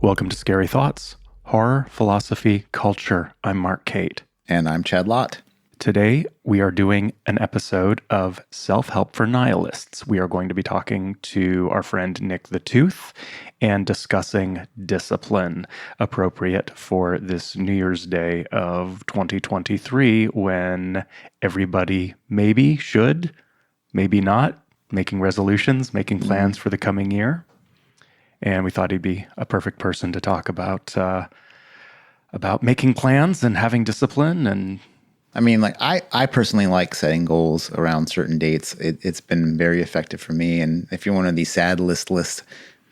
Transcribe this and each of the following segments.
Welcome to Scary Thoughts, Horror, Philosophy, Culture. I'm Mark Cate. And I'm Chad Lott. Today, we are doing an episode of Self-Help for Nihilists. We are going to be talking to our friend Nick the Tooth and discussing discipline, appropriate for this New Year's Day of 2023 when everybody maybe should, maybe not, making resolutions, making plans for the coming year. And we thought he'd be a perfect person to talk about making plans and having discipline. And I mean, like I personally like setting goals around certain dates. It's been very effective for me. And if you're one of these sad list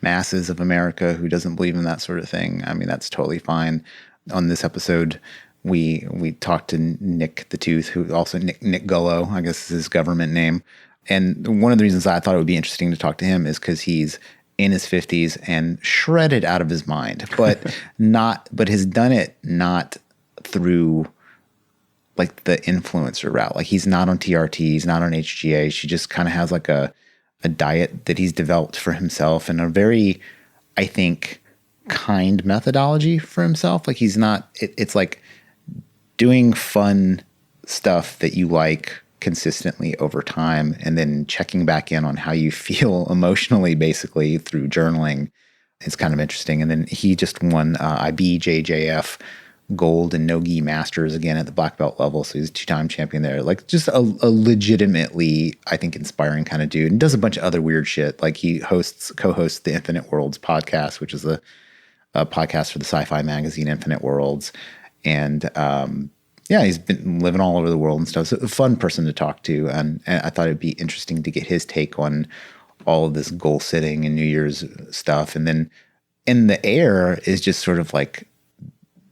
masses of America who doesn't believe in that sort of thing, I mean, that's totally fine. On this episode, we talked to Nick the Tooth, who also Nick Gullo, I guess is his government name. And one of the reasons I thought it would be interesting to talk to him is because he's in his 50s and shredded out of his mind, but has done it not through like the influencer route. Like he's not on TRT, he's not on HGH. He just kind of has like a diet that he's developed for himself and a very, I think, kind methodology for himself. Like he's not, it's like doing fun stuff that you like consistently over time and then checking back in on how you feel emotionally basically through journaling. It's kind of interesting. And then he just won IBJJF gold and no-gi masters again at the black belt level. So he's a 2-time champion there. Like just a legitimately, I think, inspiring kind of dude, and does a bunch of other weird shit. Like he co-hosts the Infinite Worlds podcast, which is a podcast for the sci-fi magazine Infinite Worlds. And yeah, he's been living all over the world and stuff. So a fun person to talk to. And I thought it'd be interesting to get his take on all of this goal setting and New Year's stuff. And then in the air is just sort of like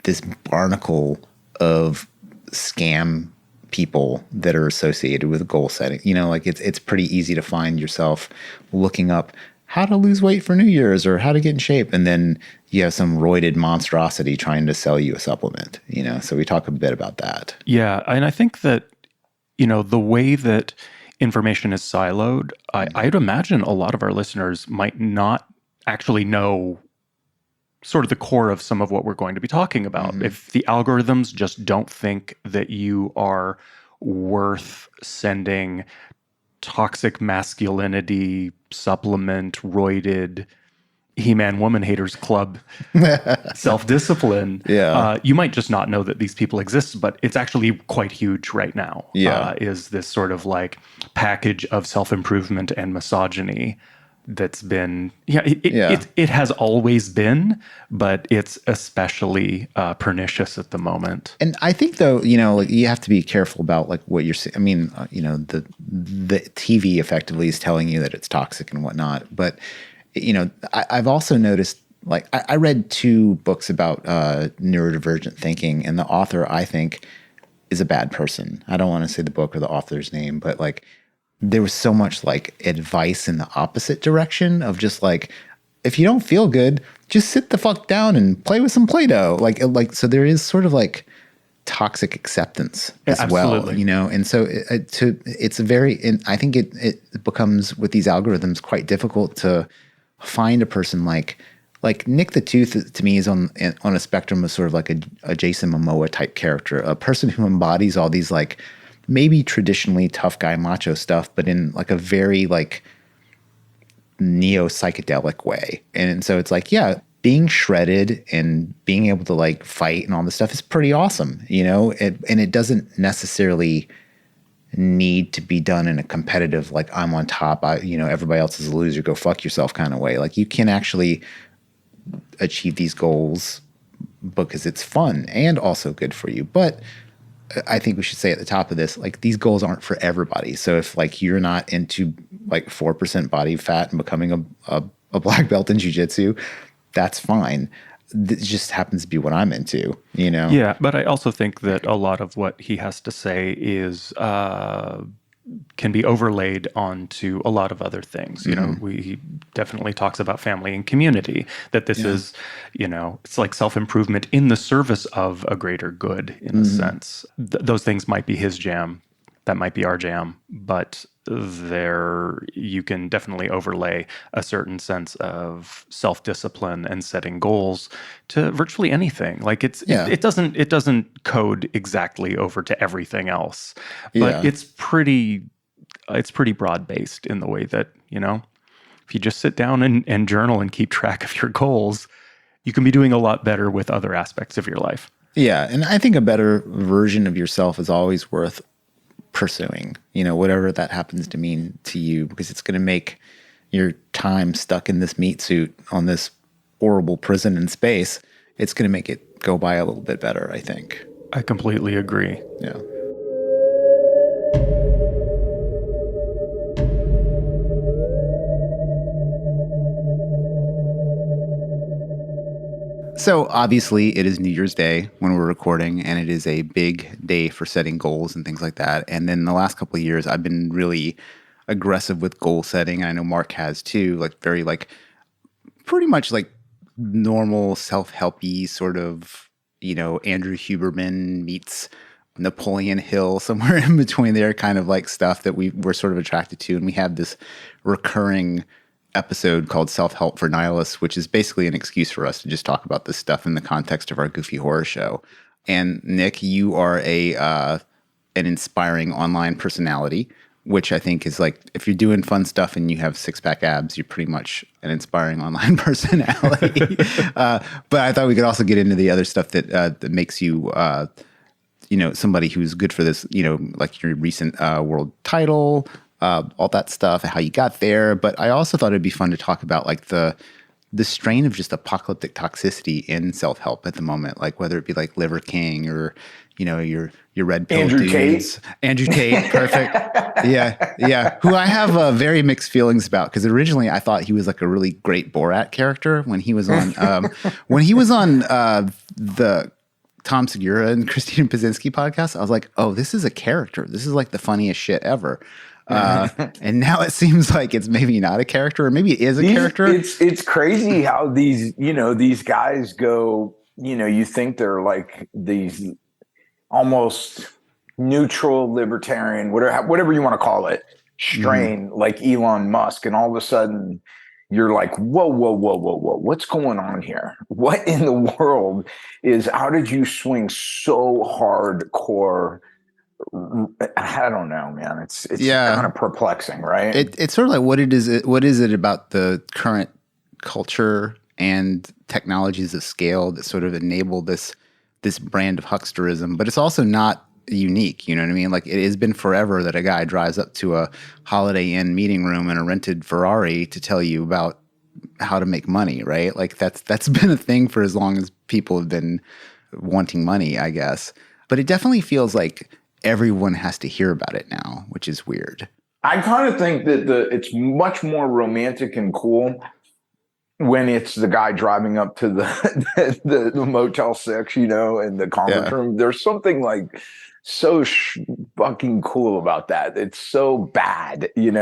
this barnacle of scam people that are associated with goal setting. You know, like it's pretty easy to find yourself looking up how to lose weight for New Year's or how to get in shape. And then you have some roided monstrosity trying to sell you a supplement, you know? So we talk a bit about that. yeah, and I think that, you know, the way that information is siloed, I'd imagine a lot of our listeners might not actually know sort of the core of some of what we're going to be talking about. Mm-hmm. If the algorithms just don't think that you are worth sending toxic masculinity supplement, roided He-Man Woman Haters Club self-discipline, you might just not know that these people exist, but it's actually quite huge right now. Is this sort of like package of self-improvement and misogyny that's been, it has always been, but it's especially pernicious at the moment. And I think though, you know, like you have to be careful about like what you're saying. I mean, you know, the TV effectively is telling you that it's toxic and whatnot. But, you know, I've also noticed, like I read 2 books about neurodivergent thinking, and the author, I think, is a bad person. I don't want to say the book or the author's name, but like, there was so much like advice in the opposite direction of just like, if you don't feel good, just sit the fuck down and play with some Play-Doh. Like, so there is sort of like toxic acceptance as well, you know? And so it's a very, and I think it becomes with these algorithms quite difficult to find a person like Nick the Tooth to me is on a spectrum of sort of like a Jason Momoa type character, a person who embodies all these like, maybe traditionally tough guy macho stuff, but in like a very like neo-psychedelic way. And so it's like, yeah, being shredded and being able to like fight and all this stuff is pretty awesome, you know? And it doesn't necessarily need to be done in a competitive, like I'm on top, you know, everybody else is a loser, go fuck yourself kind of way. Like you can actually achieve these goals because it's fun and also good for you. But I think we should say at the top of this, like these goals aren't for everybody. So if like you're not into like 4% body fat and becoming a black belt in jiu-jitsu, that's fine. It just happens to be what I'm into, you know? Yeah, but I also think that a lot of what he has to say is can be overlaid onto a lot of other things. You know, he definitely talks about family and community, that this is, you know, it's like self-improvement in the service of a greater good in a sense. Those things might be his jam. that might be our jam, but there you can definitely overlay a certain sense of self-discipline and setting goals to virtually anything. Like it doesn't code exactly over to everything else, but Yeah. it's pretty broad-based in the way that, if you just sit down and journal and keep track of your goals, you can be doing a lot better with other aspects of your life. Yeah. And I think a better version of yourself is always worth pursuing, whatever that happens to mean to you, because it's going to make your time stuck in this meat suit on this horrible prison in space. It's going to make it go by a little bit better, I think. I completely agree. Yeah. So obviously it is New Year's Day when we're recording, and it is a big day for setting goals and things like that. And then the last couple of years, I've been really aggressive with goal setting. I know Mark has too, pretty much like normal self-helpy sort of, Andrew Huberman meets Napoleon Hill, somewhere in between there, kind of like stuff that we're sort of attracted to. And we have this recurring episode called Self-Help for Nihilists, which is basically an excuse for us to just talk about this stuff in the context of our goofy horror show. And Nick, you are an inspiring online personality, which I think is like, if you're doing fun stuff and you have six-pack abs, you're pretty much an inspiring online personality. But I thought we could also get into the other stuff that makes you, somebody who's good for this, like your recent world title, all that stuff, how you got there. But I also thought it'd be fun to talk about like the strain of just apocalyptic toxicity in self-help at the moment, like whether it be like Liver King or, your red pill dudes. Andrew Tate, perfect. Yeah. Who I have very mixed feelings about, because originally I thought he was like a really great Borat character when he was on the Tom Segura and Christina Pazsitzky podcast. I was like, oh, this is a character. This is like the funniest shit ever. And now it seems like it's maybe not a character, or maybe it is a character. It's crazy how these guys go, you think they're like these almost neutral libertarian, whatever you want to call it, strain, like Elon Musk. And all of a sudden you're like, whoa, what's going on here? What in the world how did you swing so hardcore? I don't know, man. It's kind of perplexing, right? It's sort of like what is it about the current culture and technologies of scale that sort of enable this brand of hucksterism, but it's also not unique. You know what I mean? Like, it has been forever that a guy drives up to a Holiday Inn meeting room in a rented Ferrari to tell you about how to make money, right? Like that's been a thing for as long as people have been wanting money, I guess. But it definitely feels like everyone has to hear about it now, which is weird. I kind of think that it's much more romantic and cool when it's the guy driving up to the Motel 6, in the conference room. There's something like so fucking cool about that. It's so bad, Yeah.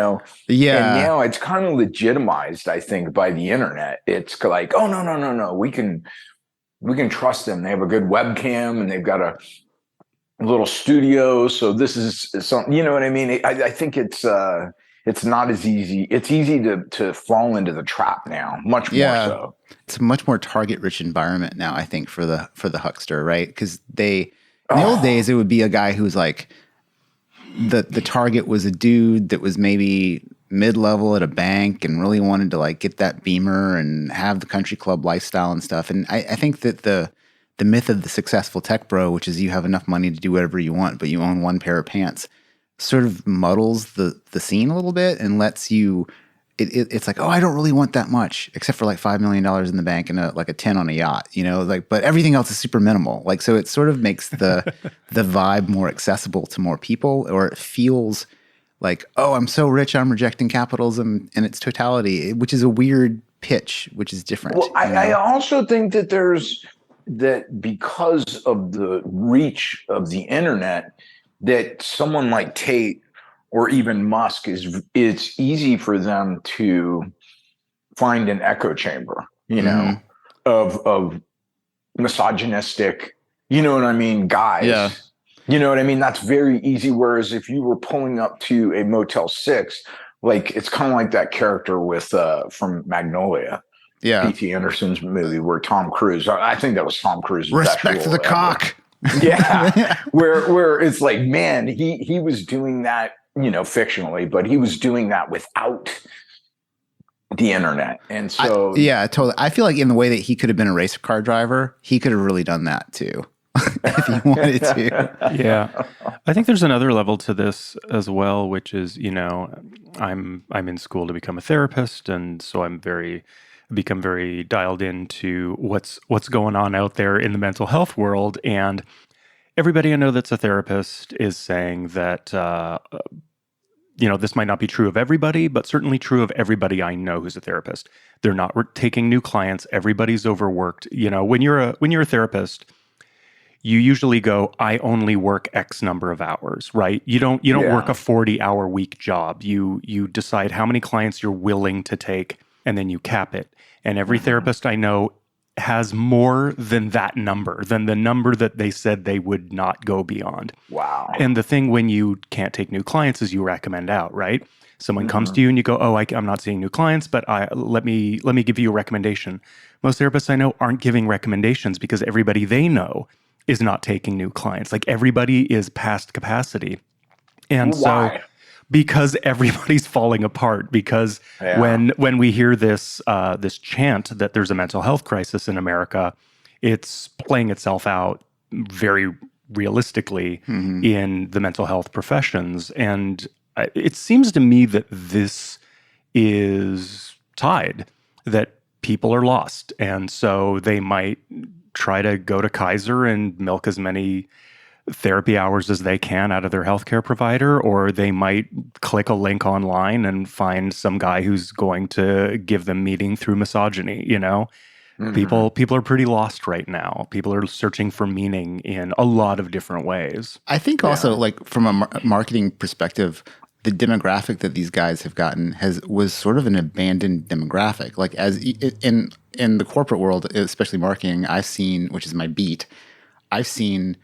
And now it's kind of legitimized, I think, by the internet. It's like, oh, no. We can trust them. They have a good webcam and they've got a little studio. So this is something, you know what I mean? I think it's not as easy. It's easy to fall into the trap now, much more so. It's a much more target-rich environment now, I think, for the huckster, right? Because in the old days, it would be a guy who was like, the target was a dude that was maybe mid-level at a bank and really wanted to like get that Beamer and have the country club lifestyle and stuff. And I think that the myth of the successful tech bro, which is you have enough money to do whatever you want, but you own one pair of pants, sort of muddles the scene a little bit and lets you, it's like, oh, I don't really want that much, except for like $5 million in the bank and like a 10 on a yacht, but everything else is super minimal. Like, so it sort of makes the vibe more accessible to more people, or it feels like, oh, I'm so rich, I'm rejecting capitalism in its totality, which is a weird pitch, which is different. Well, I also think that that because of the reach of the internet, that someone like Tate or even Musk it's easy for them to find an echo chamber, of misogynistic, you know what I mean, guys You know what I mean? That's very easy. Whereas if you were pulling up to a Motel 6, like it's kind of like that character with from Magnolia, Yeah. P.T. Anderson's movie where Tom Cruise, I think that was Tom Cruise's best Respect role the ever. cock. Yeah. where it's like, man, he was doing that, fictionally, but he was doing that without the internet. And so yeah, totally. I feel like in the way that he could have been a race car driver, he could have really done that too. If he wanted to. Yeah. I think there's another level to this as well, which is, I'm in school to become a therapist, and so become very dialed into what's going on out there in the mental health world. And everybody I know that's a therapist is saying that this might not be true of everybody, but certainly true of everybody I know who's a therapist. They're not taking new clients. Everybody's overworked. When you're a therapist, you usually go, I only work X number of hours, right? You don't work a 40-hour week job. You decide how many clients you're willing to take, and then you cap it. And every therapist I know has more than that number, than the number that they said they would not go beyond. Wow. And the thing when you can't take new clients is you recommend out, right? Someone comes to you and you go, oh, I'm not seeing new clients, but let me give you a recommendation. Most therapists I know aren't giving recommendations because everybody they know is not taking new clients. Like everybody is past capacity. And Why? so because everybody's falling apart, because when we hear this chant that there's a mental health crisis in America, it's playing itself out very realistically in the mental health professions. And it seems to me that this is tied, that people are lost. And so they might try to go to Kaiser and milk as many therapy hours as they can out of their healthcare provider, or they might click a link online and find some guy who's going to give them meaning through misogyny. People are pretty lost right now. People are searching for meaning in a lot of different ways. I think also, like from a marketing perspective, the demographic that these guys have gotten was sort of an abandoned demographic. Like as in the corporate world, especially marketing, I've seen, which is my beat, I've seen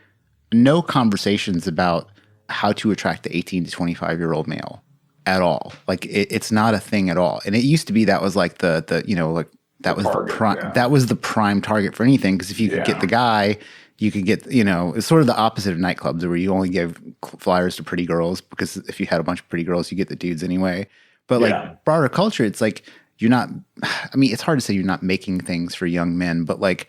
no conversations about how to attract the 18 to 25-year-old male at all. Like it's not a thing at all. And it used to be that was like that was the prime, that was the prime target for anything. Because if you could get the guy, you could get, it's sort of the opposite of nightclubs where you only give flyers to pretty girls, because if you had a bunch of pretty girls, you get the dudes anyway. But like broader culture, it's like it's hard to say you're not making things for young men, but like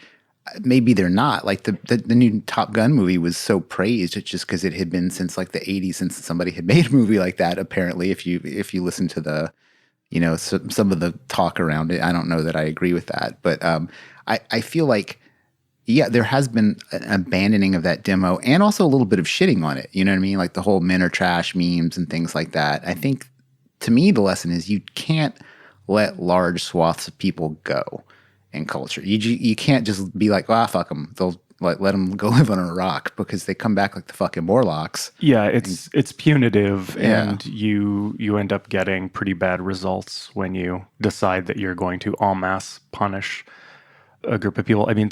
maybe they're not. Like the new Top Gun movie was so praised just because it had been since like the 80s since somebody had made a movie like that. Apparently, if you listen to the, some of the talk around it, I don't know that I agree with that, but I feel like there has been an abandoning of that demo and also a little bit of shitting on it. You know what I mean? Like the whole men are trash memes and things like that. I think to me the lesson is you can't let large swaths of people go in culture. You can't just be like, fuck them. They'll let them go live on a rock, because they come back like the fucking Morlocks. Yeah, it's punitive, and you end up getting pretty bad results when you decide that you're going to en masse punish a group of people. I mean,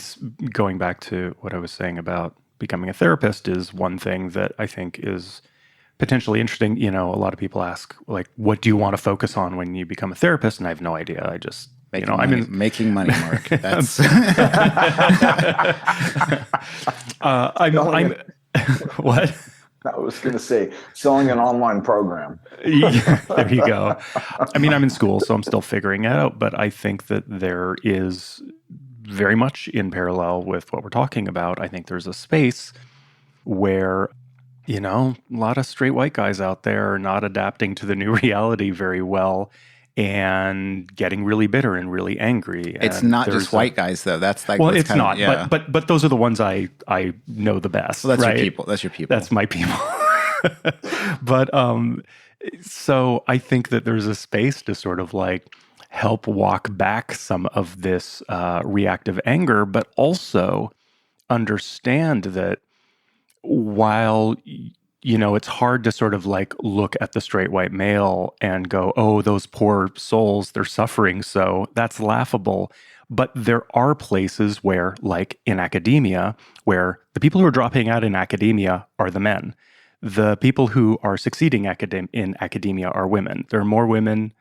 going back to what I was saying about becoming a therapist is one thing that I think is potentially interesting. A lot of people ask, like, what do you want to focus on when you become a therapist? And I have no idea. I just making money, Mark. That's I'm what? I was going to say selling an online program. Yeah, there you go. I mean, I'm in school, so I'm still figuring it out, but I think that there is very much in parallel with what we're talking about. I think there's a space where, a lot of straight white guys out there are not adapting to the new reality very well, and getting really bitter and really angry. It's not just white guys, though. That's like, well, it's not. But those are the ones I know the best. Well, that's right? your people. That's your people. That's my people. But so I think that there's a space to sort of like help walk back some of this reactive anger, but also understand that while it's hard to sort of like look at the straight white male and go, oh, those poor souls, they're suffering. So that's laughable. But there are places where, like in academia, where the people who are dropping out in academia are the men. The people who are succeeding in academia are women. There are more women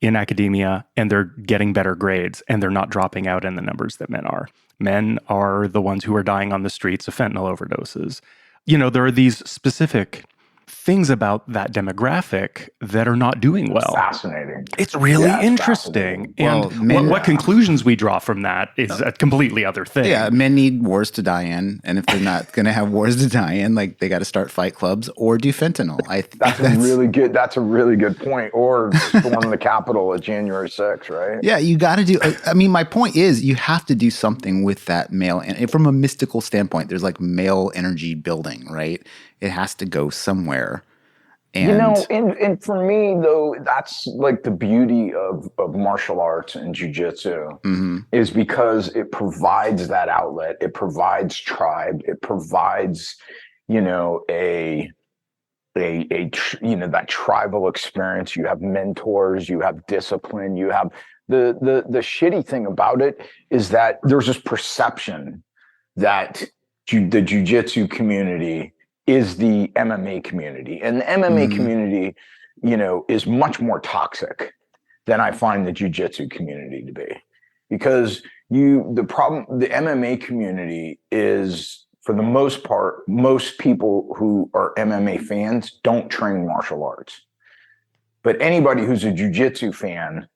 in academia and they're getting better grades and they're not dropping out in the numbers that men are. Men are the ones who are dying on the streets of fentanyl overdoses. There are these specific things about that demographic that are not doing well. Fascinating. It's really interesting. And what conclusions we draw from that is a completely other thing. Yeah, men need wars to die in. And if they're not going to have wars to die in, like they got to start fight clubs or do fentanyl. That's a really good point. Or storm the Capitol at January 6th, right? Yeah, you got to do. I mean, my point is you have to do something with that male. And from a mystical standpoint, there's like male energy building, right? It has to go somewhere. And and for me though, that's like the beauty of martial arts and jujitsu is because it provides that outlet. It provides tribe. It provides, that tribal experience. You have mentors. You have discipline. You have the shitty thing about it is that there's this perception that the jujitsu community is the MMA community. And the MMA community, is much more toxic than I find the jiu-jitsu community to be. Because the MMA community is, for the most part, most people who are MMA fans don't train martial arts. But anybody who's a jiu-jitsu fan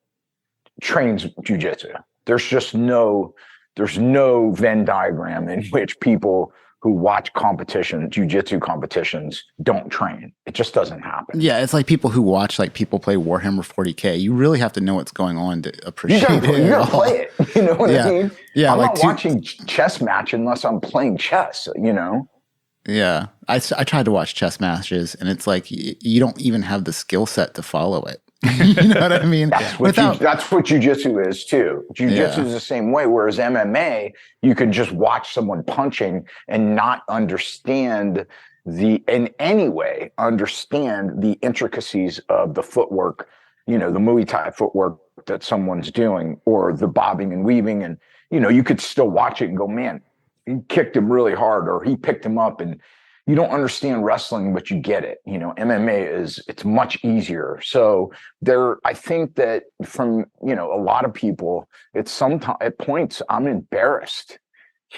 trains jiu-jitsu. There's no Venn diagram in which people who watch jiu-jitsu competitions don't train. It just doesn't happen. Yeah, it's like people who watch people play Warhammer 40K. You really have to know what's going on to appreciate it. You gotta play it. You know what I mean? Yeah, I'm not watching chess match unless I'm playing chess, Yeah. I tried to watch chess matches and it's like you don't even have the skill set to follow it. You know what I mean? That's what jiu-jitsu is too. Jiu-jitsu is the same way. Whereas MMA, you can just watch someone punching and not understand in any way understand the intricacies of the footwork, the Muay Thai footwork that someone's doing, or the bobbing and weaving. And, you could still watch it and go, man, he kicked him really hard, or he picked him up, and you don't understand wrestling, but you get it. MMA it's much easier. So I think that from, a lot of people, it's sometimes at points I'm embarrassed,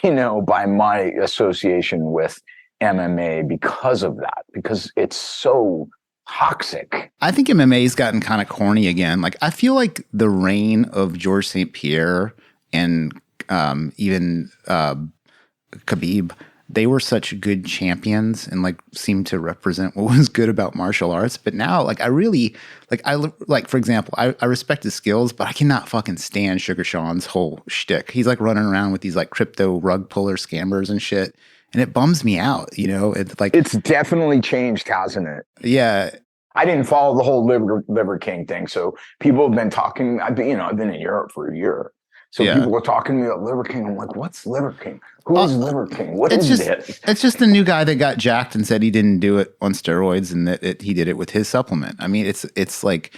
by my association with MMA because of that, because it's so toxic. I think MMA's gotten kind of corny again. Like, I feel like the reign of Georges St. Pierre and even Khabib, they were such good champions and seemed to represent what was good about martial arts. But now, for example, I respect his skills, but I cannot fucking stand Sugar Sean's whole shtick. He's running around with these crypto rug puller scammers and shit. And it bums me out, It's definitely changed, hasn't it? Yeah. I didn't follow the whole Liver King thing. So people have been talking, I've been in Europe for a year. So people were talking to me about Liver King. I'm like, what's Liver King? Who is Liver King? What is this? It's just the new guy that got jacked and said he didn't do it on steroids and that he did it with his supplement. I mean, it's like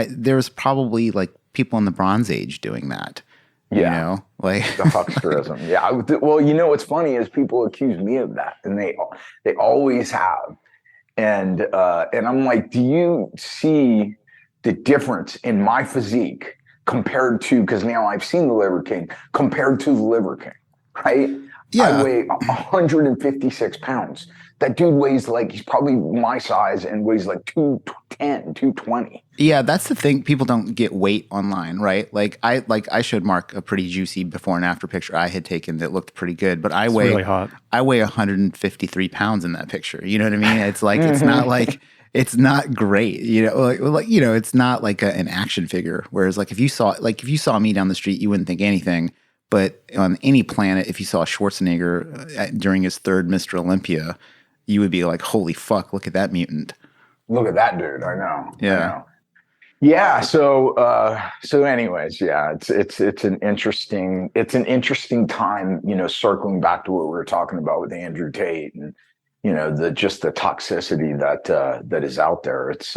there's probably people in the Bronze Age doing that. Yeah. The hucksterism. Yeah. Well, what's funny is people accuse me of that, and they always have. And I'm like, do you see the difference in my physique compared to, because now I've seen the Liver King, compared to the Liver King, right? Yeah. I weigh 156 pounds. That dude weighs he's probably my size and weighs 210, 220. Yeah, that's the thing. People don't get weight online, right? I showed Mark a pretty juicy before and after picture I had taken that looked pretty good, but I weigh 153 pounds in that picture. You know what I mean? It's it's not it's not great, it's not an action figure. Whereas if you saw me down the street, you wouldn't think anything. But on any planet, if you saw Schwarzenegger during his third Mr. Olympia, you would be like, holy fuck, look at that mutant. Look at that dude. I know. Yeah. I know. Yeah. So anyways, yeah, it's an interesting time, circling back to what we were talking about with Andrew Tate and just the toxicity that is out there. It's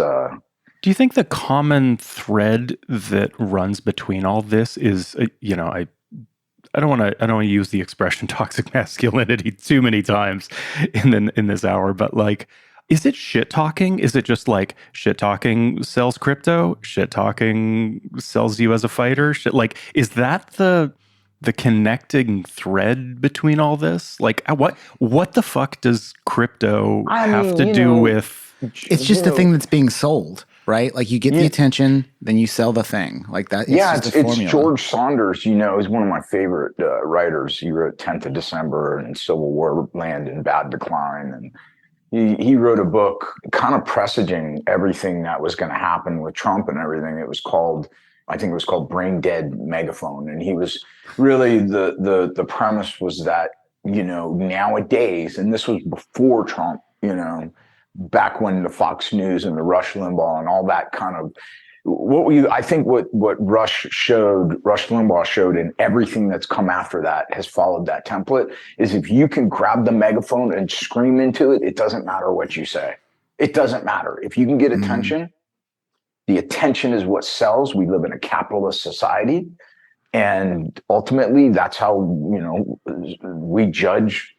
Do you think the common thread that runs between all this is, I don't want to use the expression toxic masculinity too many times in this hour, but like, is it shit talking? Is it just like shit talking sells crypto? Shit talking sells you as a fighter? Shit, like, is that the connecting thread between all this? Like, what the fuck does crypto have to do with? It's just the thing that's being sold, right? Like you get the attention, then you sell the thing like that. It's George Saunders, is one of my favorite writers. He wrote 10th of December and Civil War Land in Bad Decline. And he wrote a book kind of presaging everything that was going to happen with Trump and everything. I think it was called Brain Dead Megaphone. And he was really, the premise was that, nowadays, and this was before Trump, back when the Fox News and the Rush Limbaugh and all that kind of what Rush Limbaugh showed, and everything that's come after that has followed that template, is if you can grab the megaphone and scream into it, it doesn't matter what you say. It doesn't matter. If you can get attention, the attention is what sells. We live in a capitalist society. And ultimately, that's how, we judge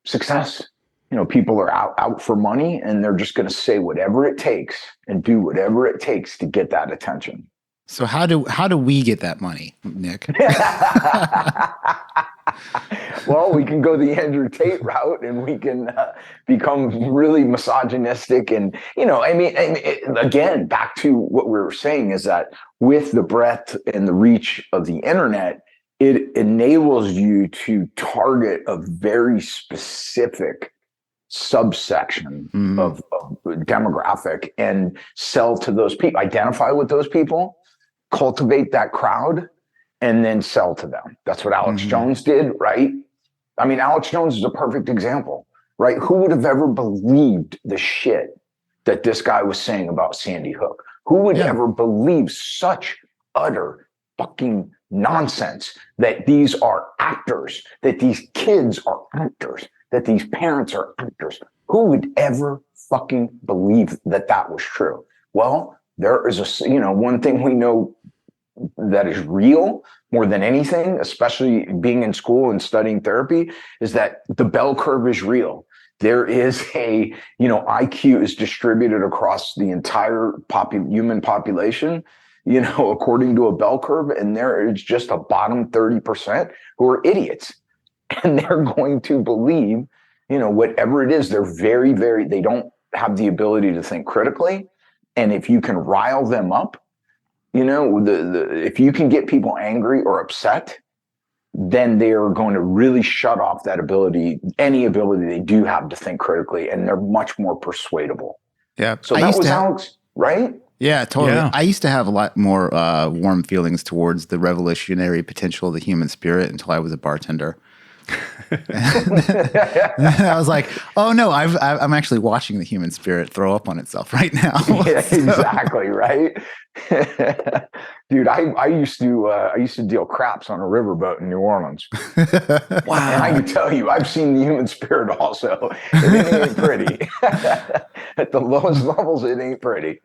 success. People are out for money, and they're just going to say whatever it takes and do whatever it takes to get that attention. So how do we get that money, Nick? Well, we can go the Andrew Tate route, and we can become really misogynistic. And, again, back to what we were saying is that with the breadth and the reach of the internet, it enables you to target a very specific subsection of demographic and sell to those people, identify with those people, cultivate that crowd, and then sell to them. That's what Alex Jones did, right? I mean, Alex Jones is a perfect example, right? Who would have ever believed the shit that this guy was saying about Sandy Hook? Who would ever believe such utter fucking nonsense that these are actors, that these kids are actors, that these parents are actors? Who would ever fucking believe that that was true? Well, there is one thing we know that is real more than anything, especially being in school and studying therapy, is that the bell curve is real. There is IQ is distributed across the entire human population, according to a bell curve, and there is just a bottom 30% who are idiots. And they're going to believe, whatever it is. They're very, very, they don't have the ability to think critically. And if you can rile them up, if you can get people angry or upset, then they are going to really shut off that ability, any ability they do have to think critically, and they're much more persuadable. Yeah. So that was Alex, right? Yeah, totally. Yeah. I used to have a lot more warm feelings towards the revolutionary potential of the human spirit until I was a bartender. I was like, oh no, I'm actually watching the human spirit throw up on itself right now. Yeah, exactly, right? Dude, I used to deal craps on a riverboat in New Orleans. Wow. And I can tell you, I've seen the human spirit also. It ain't pretty. At the lowest levels, it ain't pretty.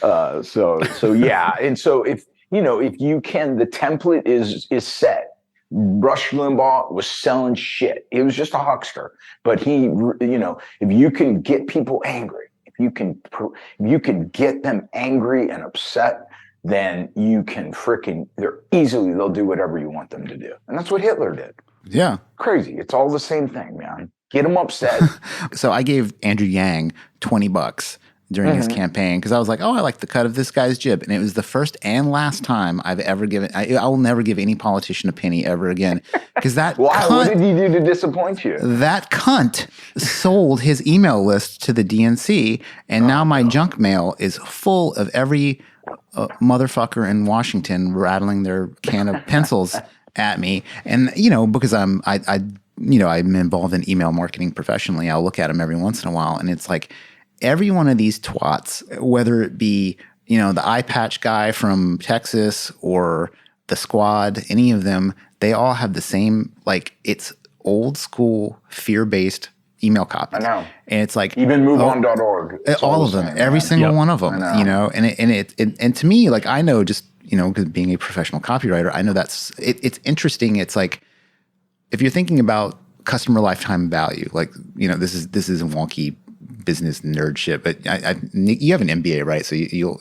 So yeah. And so if you can, the template is set. Rush Limbaugh was selling shit. He was just a huckster. But he, if you can get people angry, if you can get them angry and upset, then you can they'll do whatever you want them to do. And that's what Hitler did. Yeah. Crazy. It's all the same thing, man. Get them upset. So I gave Andrew Yang $20 during his campaign because I was like, oh, I like the cut of this guy's jib. And it was the first and last time I've ever given, I will never give any politician a penny ever again. Because that Why? What did he do to disappoint you? That cunt sold his email list to the DNC, and now my junk mail is full of every motherfucker in Washington rattling their can of pencils at me. And, because I'm involved in email marketing professionally, I'll look at them every once in a while, and it's like, every one of these twats, whether it be, the eye patch guy from Texas or the squad, any of them, they all have the same, it's old school fear-based, email copy. I know. And it's like, even moveon.org. All of them, every single one of them, and to me, like, I know just, because being a professional copywriter, I know it's interesting. It's like, if you're thinking about customer lifetime value, like, this is a wonky business nerd shit, but you have an MBA, right? So you'll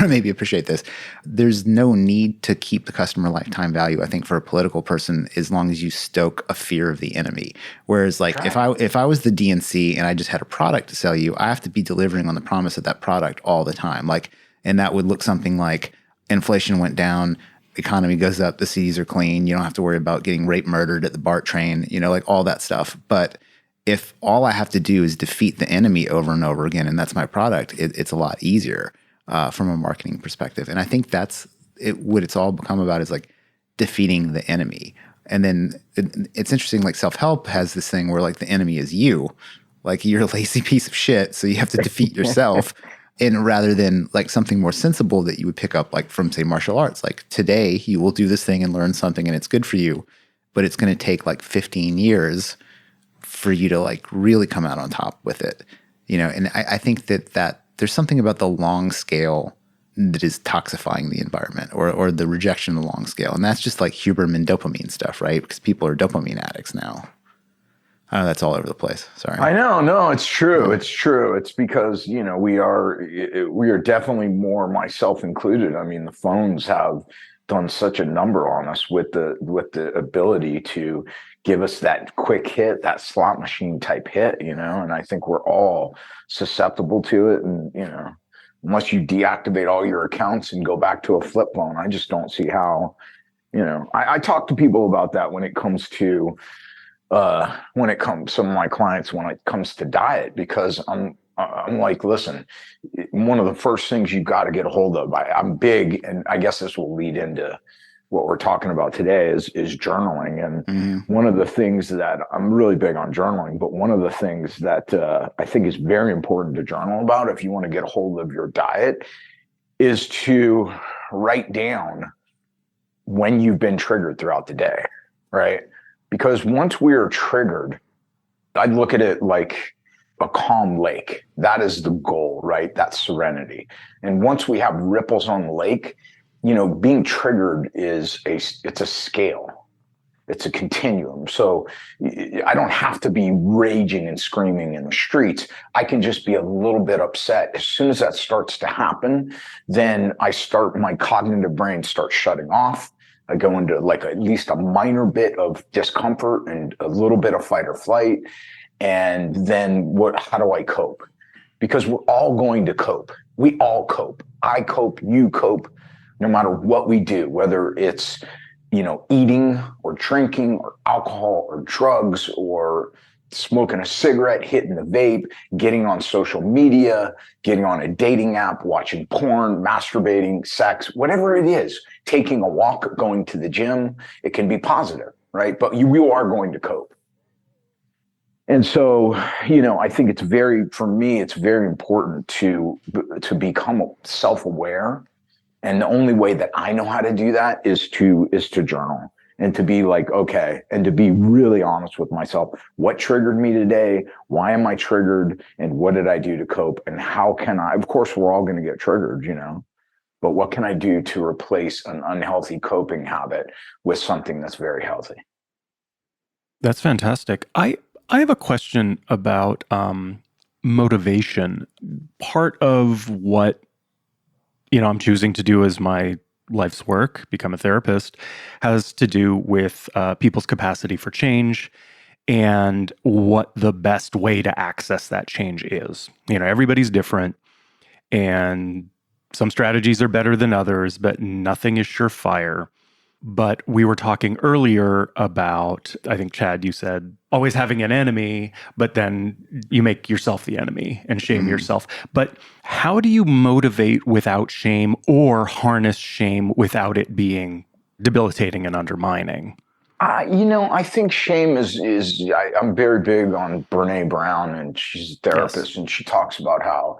maybe appreciate this. There's no need to keep the customer lifetime value, I think, for a political person, as long as you stoke a fear of the enemy. Whereas, like, if I was the DNC and I just had a product to sell you, I have to be delivering on the promise of that product all the time. Like, and that would look something like inflation went down, economy goes up, the cities are clean, you don't have to worry about getting raped, murdered at the BART train, like all that stuff. But if all I have to do is defeat the enemy over and over again, and that's my product, it's a lot easier from a marketing perspective. And I think that's what it's all become about, is like defeating the enemy. And then it's interesting, like self-help has this thing where, like, the enemy is you, like, you're a lazy piece of shit, so you have to defeat yourself. And rather than like something more sensible that you would pick up, like from, say, martial arts, like, today you will do this thing and learn something and it's good for you, but it's going to take like 15 years for you to like really come out on top with it, And I think that there's something about the long scale that is toxifying the environment, or the rejection of the long scale. And that's just like Huberman dopamine stuff, right? Because people are dopamine addicts now. I know that's all over the place. Sorry. I know. No, it's true. It's true. It's because, we are definitely more, myself included. I mean, the phones have done such a number on us with the ability to give us that quick hit, that slot machine type hit, and I think we're all susceptible to it. And, unless you deactivate all your accounts and go back to a flip phone, I just don't see how, I talk to people about that when it comes to, some of my clients, when it comes to diet, because I'm like, listen, one of the first things you've got to get a hold of, I'm big, and I guess this will lead into what we're talking about today, is journaling. And one of the things that I'm really big on journaling, but one of the things that I think is very important to journal about, if you want to get a hold of your diet, is to write down when you've been triggered throughout the day, right? Because once we are triggered, I'd look at it like a calm lake. That is the goal, right? That's serenity. And once we have ripples on the lake, being triggered it's a scale. It's a continuum. So I don't have to be raging and screaming in the streets. I can just be a little bit upset. As soon as that starts to happen, then my cognitive brain starts shutting off. I go into like at least a minor bit of discomfort and a little bit of fight or flight. And then how do I cope? Because we're all going to cope. We all cope. I cope, you cope, no matter what we do, whether it's, eating or drinking or alcohol or drugs or smoking a cigarette, hitting the vape, getting on social media, getting on a dating app, watching porn, masturbating, sex, whatever it is, taking a walk, going to the gym. It can be positive, right? But you are going to cope. And so, I think for me, it's very important to become self-aware. And the only way that I know how to do that is to journal, and to be like, okay, and to be really honest with myself. What triggered me today? Why am I triggered? And what did I do to cope? And how can of course, we're all going to get triggered, but what can I do to replace an unhealthy coping habit with something that's very healthy? That's fantastic. I have a question about motivation. Part of what I'm choosing to do as my life's work, become a therapist, has to do with people's capacity for change and what the best way to access that change is. Everybody's different, and some strategies are better than others, but nothing is surefire. But we were talking earlier about, I think, Chad, you said, always having an enemy, but then you make yourself the enemy and shame yourself. But how do you motivate without shame, or harness shame without it being debilitating and undermining? I think shame I'm very big on Brene Brown, and she's a therapist. Yes. And she talks about how,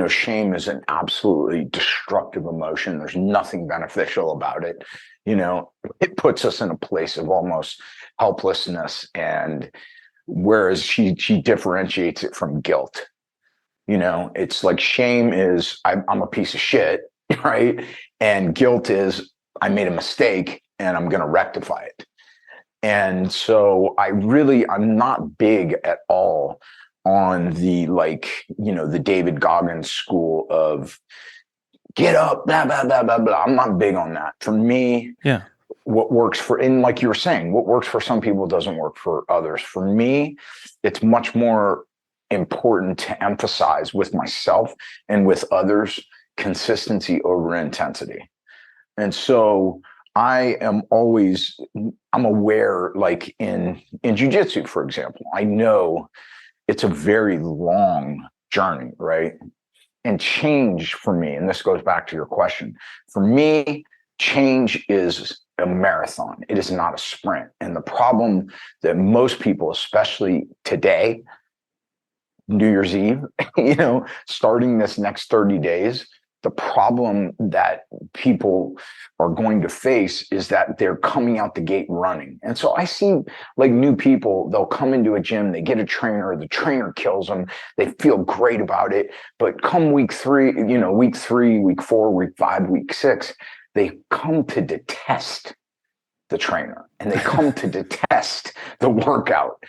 shame is an absolutely destructive emotion. There's nothing beneficial about it. It puts us in a place of almost helplessness. And Whereas she differentiates it from guilt. It's like shame is I'm a piece of shit, right? And guilt is I made a mistake and I'm going to rectify it. And so I'm not big at all on the the David Goggins school of get up, blah, blah, blah, blah, blah. I'm not big on that. For me, Yeah. what works and like you were saying, what works for some people doesn't work for others. For me, it's much more important to emphasize with myself and with others consistency over intensity. And so I'm aware, like in jujitsu, for example, I know it's a very long journey, right? And change for me, and this goes back to your question, for me, change is a marathon. It is not a sprint. And the problem that most people, especially today, New Year's Eve, starting this next 30 days, the problem that people are going to face is that they're coming out the gate running. And so I see like new people, they'll come into a gym, they get a trainer, the trainer kills them, they feel great about it. But come week 3, week 3, week 4, week 5, week 6, they come to detest the trainer and they come to detest the workout.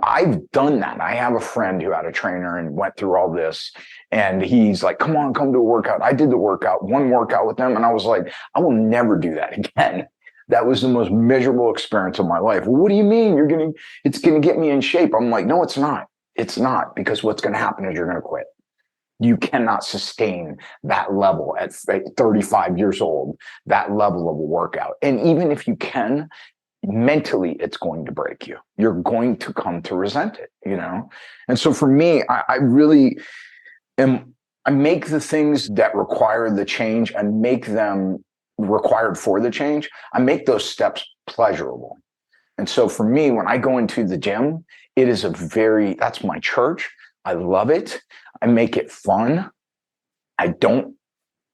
I've done that. I have a friend who had a trainer and went through all this, and he's like, come to a workout. I did the one workout with them, and I was like, I will never do that again. That was the most miserable experience of my life. Well, what do you mean it's going to get me in shape? I'm like, no, it's not. It's not, because what's going to happen is you're going to quit. You cannot sustain that level at 35 years old, that level of a workout. And even if you can, mentally, it's going to break you. You're going to come to resent it, And so for me, I really I make the things that require the change and make them required for the change. I make those steps pleasurable. And so for me, when I go into the gym, it is that's my church. I love it. I make it fun. I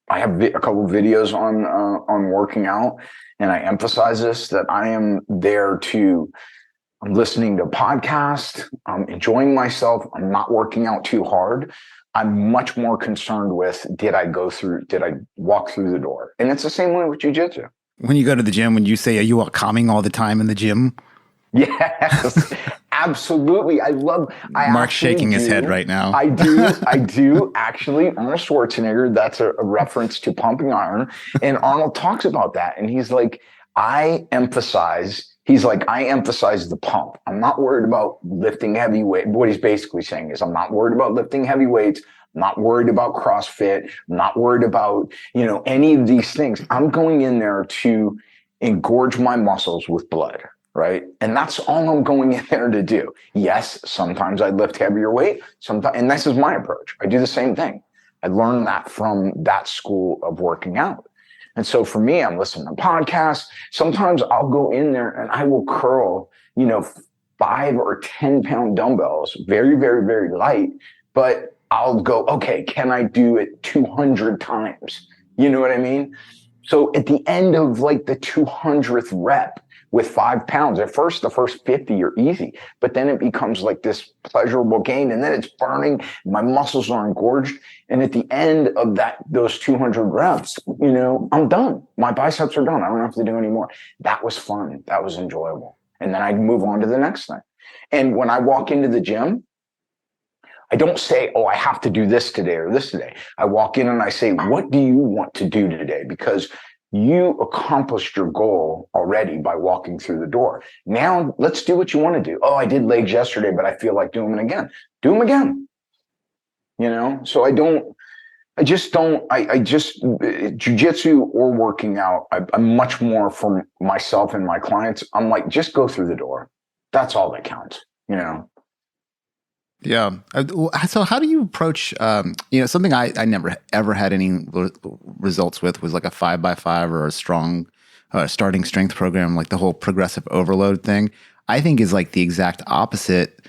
have a couple of videos on working out, and I emphasize this, that I am there I'm listening to podcasts. I'm enjoying myself. I'm not working out too hard. I'm much more concerned with, did I walk through the door? And it's the same way with jiu-jitsu. When you go to the gym, when you say, are you calming all the time in the gym? Yes, absolutely. Mark's shaking his head right now. I do actually. Arnold Schwarzenegger, that's a reference to Pumping Iron. And Arnold talks about that. And he's like, I emphasize the pump. I'm not worried about lifting heavy weight. What he's basically saying is, I'm not worried about lifting heavy weights. I'm not worried about CrossFit. I'm not worried about, any of these things. I'm going in there to engorge my muscles with blood. Right. And that's all I'm going in there to do. Yes, sometimes I lift heavier weight. Sometimes, and this is my approach. I do the same thing. I learned that from that school of working out. And so for me, I'm listening to podcasts. Sometimes I'll go in there and I will curl, 5 or 10 pound dumbbells, very, very, very light. But I'll go, okay, can I do it 200 times? You know what I mean? So at the end of like the 200th rep, with 5 pounds, the first 50 are easy, but then it becomes like this pleasurable gain, and then it's burning. My muscles are engorged, and at the end of those 200 reps, I'm done. My biceps are done. I don't have to do any more. That was fun. That was enjoyable, and then I move on to the next thing. And when I walk into the gym, I don't say, oh, I have to do this today or this today. I walk in and I say, what do you want to do today? Because you accomplished your goal already by walking through the door. Now let's do what you want to do. Oh, I did legs yesterday, but I feel like doing them again. Do them again. So jiu-jitsu or working out, I'm much more for myself and my clients. I'm like, just go through the door. That's all that counts, Yeah. So how do you approach, something I never ever had any results with was like a 5x5 or a strong starting strength program, like the whole progressive overload thing. I think is like the exact opposite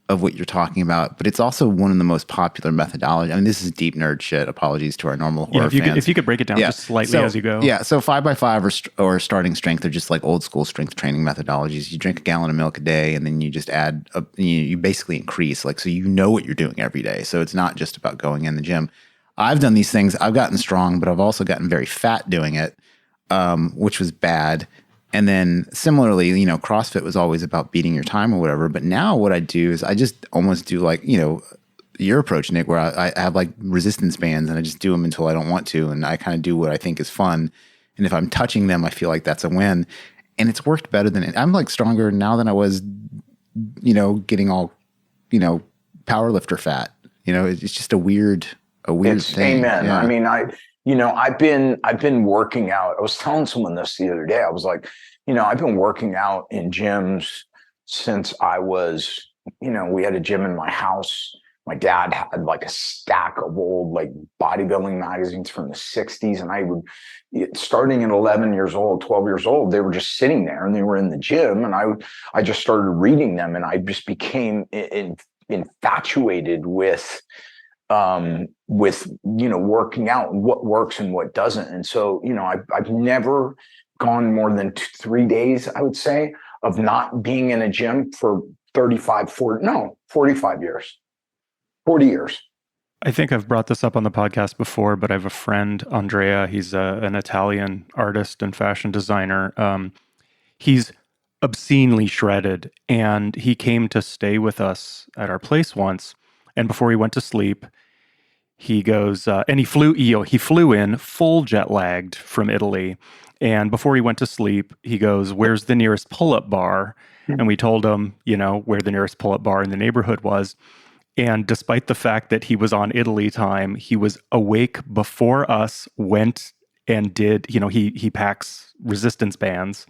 of what you're talking about, but it's also one of the most popular methodologies. I mean, this is deep nerd shit. Apologies to our normal horror fans. If you could break it down just slightly as you go. Yeah, so 5x5 or starting strength are just like old school strength training methodologies. You drink a gallon of milk a day, and then you just add, you basically increase, like, so you know what you're doing every day. So it's not just about going in the gym. I've done these things. I've gotten strong, but I've also gotten very fat doing it, which was bad. And then similarly, you know, CrossFit was always about beating your time or whatever. But now what I do is I just almost do like, you know, your approach, Nick, where I have like resistance bands and I just do them until I don't want to. And I kind of do what I think is fun. And if I'm touching them, I feel like that's a win. And it's worked better than it. I'm like stronger now than I was, you know, getting all, you know, power lifter fat. You know, it's just a weird thing. Amen. Yeah. I mean, I've been working out. I was telling someone this the other day. I was like, you know, I've been working out in gyms since I was, you know, we had a gym in my house. My dad had like a stack of old like bodybuilding magazines from the 60s. And I would, starting at 11 years old, 12 years old, they were just sitting there and they were in the gym. And I just started reading them and I just became infatuated with, you know, working out and what works and what doesn't. And so, you know, I've never gone more than 3 days, I would say, of not being in a gym for 45 years, 40 years. I think I've brought this up on the podcast before, but I have a friend, Andrea. He's an Italian artist and fashion designer. He's obscenely shredded, and he came to stay with us at our place once. And before he went to sleep, he goes, and he flew in full jet lagged from Italy. And before he went to sleep, he goes, "Where's the nearest pull-up bar?" And we told him, you know, where the nearest pull-up bar in the neighborhood was. And despite the fact that he was on Italy time, he was awake before us, went and did, you know, he packs resistance bands.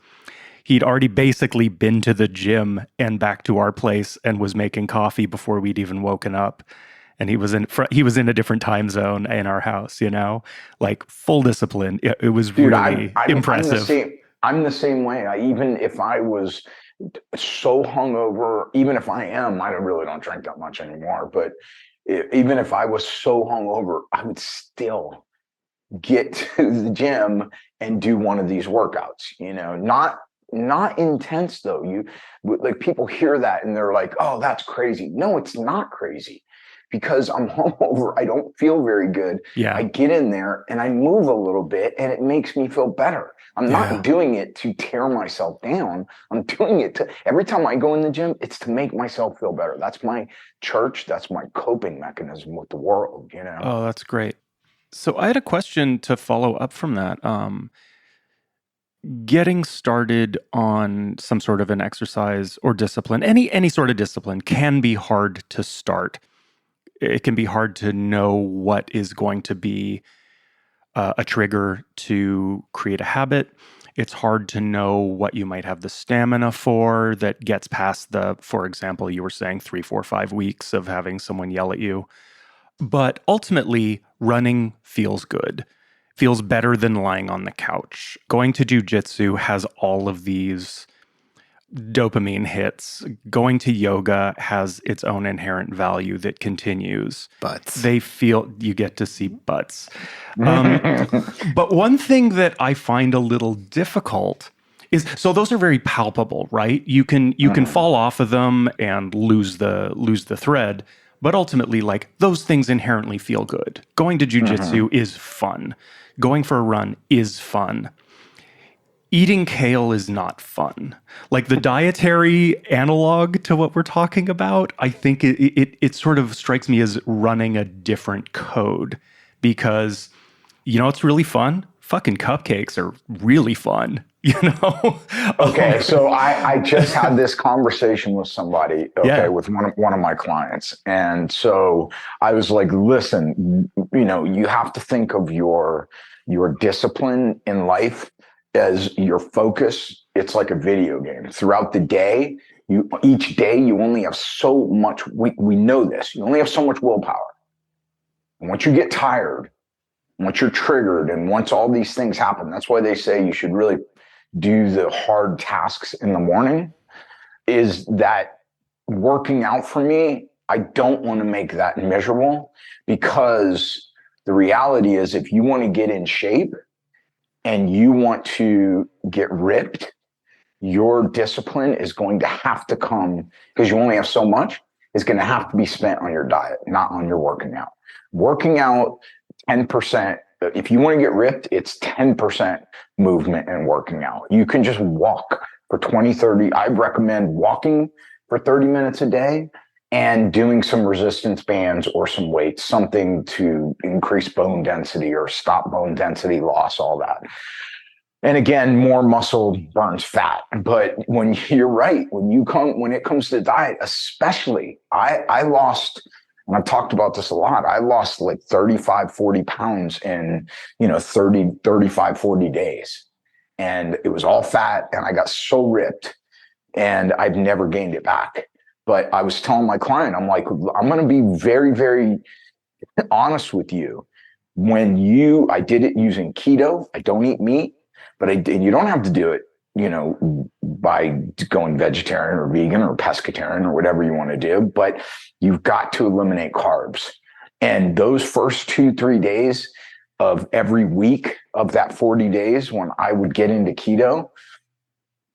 He'd already basically been to the gym and back to our place and was making coffee before we'd even woken up. And he was in a different time zone in our house, you know, like full discipline. It was really impressive. I'm the same way. Even if I was so hungover, even if I am, I really don't drink that much anymore. But even if I was so hungover, I would still get to the gym and do one of these workouts. You know, not intense though. You like people hear that and they're like, "Oh, that's crazy." No, it's not crazy. Because I'm hungover, I don't feel very good. Yeah. I get in there and I move a little bit and it makes me feel better. I'm not doing it to tear myself down. I'm doing it every time I go in the gym, it's to make myself feel better. That's my church. That's my coping mechanism with the world, you know? Oh, that's great. So I had a question to follow up from that. Getting started on some sort of an exercise or discipline, any sort of discipline can be hard to start. It can be hard to know what is going to be a trigger to create a habit. It's hard to know what you might have the stamina for that gets past for example, you were saying 3, 4, 5 weeks of having someone yell at you. But ultimately, running feels good, feels better than lying on the couch. Going to jujitsu has all of these dopamine hits. Going to yoga has its own inherent value that continues. Butts. You get to see butts. But one thing that I find a little difficult is, so those are very palpable, right? You can fall off of them and lose the thread, but ultimately, like, those things inherently feel good. Going to jujitsu is fun. Going for a run is fun. Eating kale is not fun. Like, the dietary analog to what we're talking about, I think it sort of strikes me as running a different code, because, you know, it's really fun. Fucking cupcakes are really fun, you know? Okay, so I just had this conversation with somebody, with one of my clients. And so I was like, listen, you know, you have to think of your discipline in life as your focus. It's like a video game. Throughout the day, each day you only have so much, we know this, you only have so much willpower. And once you get tired, once you're triggered, and once all these things happen, that's why they say you should really do the hard tasks in the morning, is that working out for me, I don't want to make that miserable, because the reality is if you want to get in shape and you want to get ripped, your discipline is going to have to come, because you only have so much, is going to have to be spent on your diet, not on your working out. Working out 10%, if you want to get ripped, it's 10% movement and working out. You can just walk for 20, 30. I recommend walking for 30 minutes a day and doing some resistance bands or some weights, something to increase bone density or stop bone density loss, all that. And again, more muscle burns fat. But when you're right, when it comes to diet, especially, I lost, and I've talked about this a lot, I lost like 35, 40 pounds in, 35, 40 days. And it was all fat, and I got so ripped, and I've never gained it back. But I was telling my client, I'm like, I'm going to be very, very honest with you. I did it using keto. I don't eat meat, and you don't have to do it, by going vegetarian or vegan or pescatarian or whatever you want to do, but you've got to eliminate carbs. And those first 2-3 days of every week of that 40 days, when I would get into keto,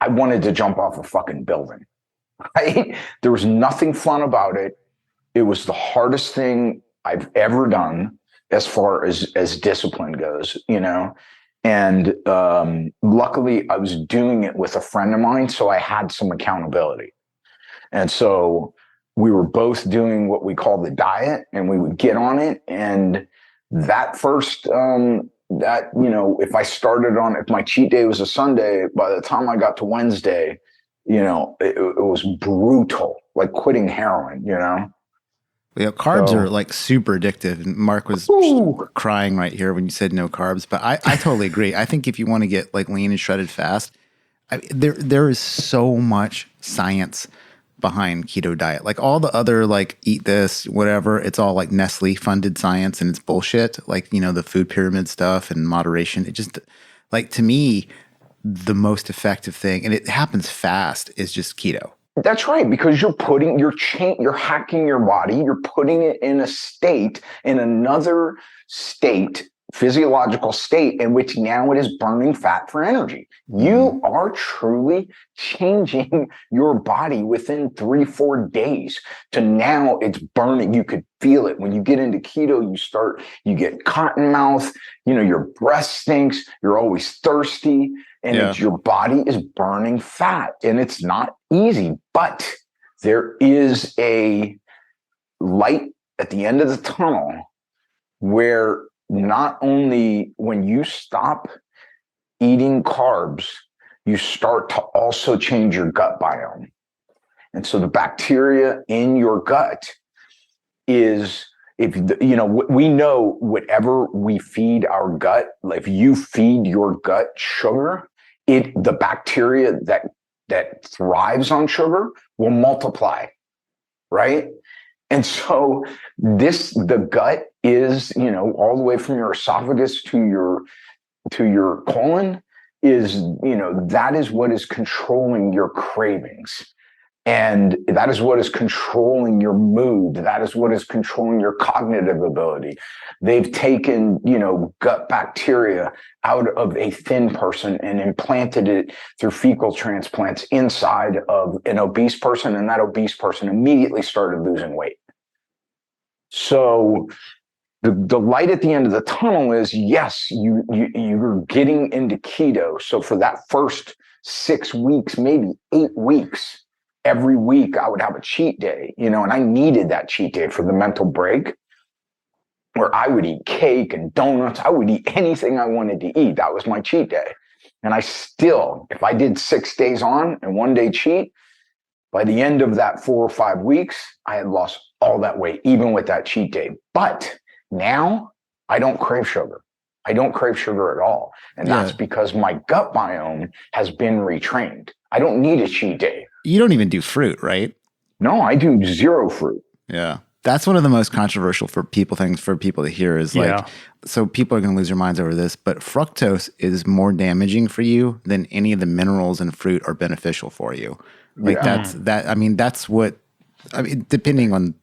I wanted to jump off a fucking building. Right? There was nothing fun about it. It was the hardest thing I've ever done as far as discipline goes, And luckily, I was doing it with a friend of mine, so I had some accountability. And so we were both doing what we call the diet, and we would get on it. And that first, if I started on, if my cheat day was a Sunday, by the time I got to Wednesday, it was brutal, like quitting heroin, Yeah, carbs are like super addictive. And Mark was crying right here when you said no carbs, but I totally agree. I think if you want to get like lean and shredded fast, there is so much science behind keto diet. Like all the other like eat this, whatever, it's all like Nestle funded science and it's bullshit. Like, the food pyramid stuff and moderation. It just, like, to me, the most effective thing, and it happens fast, is just keto. That's right, because you're hacking your body, you're putting it in another state, physiological state, in which now it is burning fat for energy. You are truly changing your body within 3-4 days to now it's burning. You could feel it. When you get into keto, you get cotton mouth, your breath stinks, you're always thirsty. And your body is burning fat, and it's not easy, but there is a light at the end of the tunnel where not only when you stop eating carbs, you start to also change your gut biome. And so the bacteria in your gut is, we know whatever we feed our gut, if you feed your gut sugar, the bacteria that thrives on sugar will multiply, right? And so the gut is, all the way from your esophagus to your colon is, that is what is controlling your cravings. And that is what is controlling your mood. That is what is controlling your cognitive ability. They've taken, gut bacteria out of a thin person and implanted it through fecal transplants inside of an obese person. And that obese person immediately started losing weight. So the light at the end of the tunnel is, yes, you're getting into keto. So for that first 6 weeks, maybe 8 weeks, every week I would have a cheat day, and I needed that cheat day for the mental break, where I would eat cake and donuts. I would eat anything I wanted to eat. That was my cheat day. And I still, if I did 6 days on and 1 day cheat, by the end of that 4 or 5 weeks, I had lost all that weight, even with that cheat day. But now I don't crave sugar. I don't crave sugar at all. And that's because my gut biome has been retrained. I don't need a cheat day. You don't even do fruit, right? No, I do 0 fruit. Yeah. That's one of the most controversial things for people to hear is like, so people are going to lose their minds over this, but fructose is more damaging for you than any of the minerals in fruit are beneficial for you. Like that's what I mean, depending on,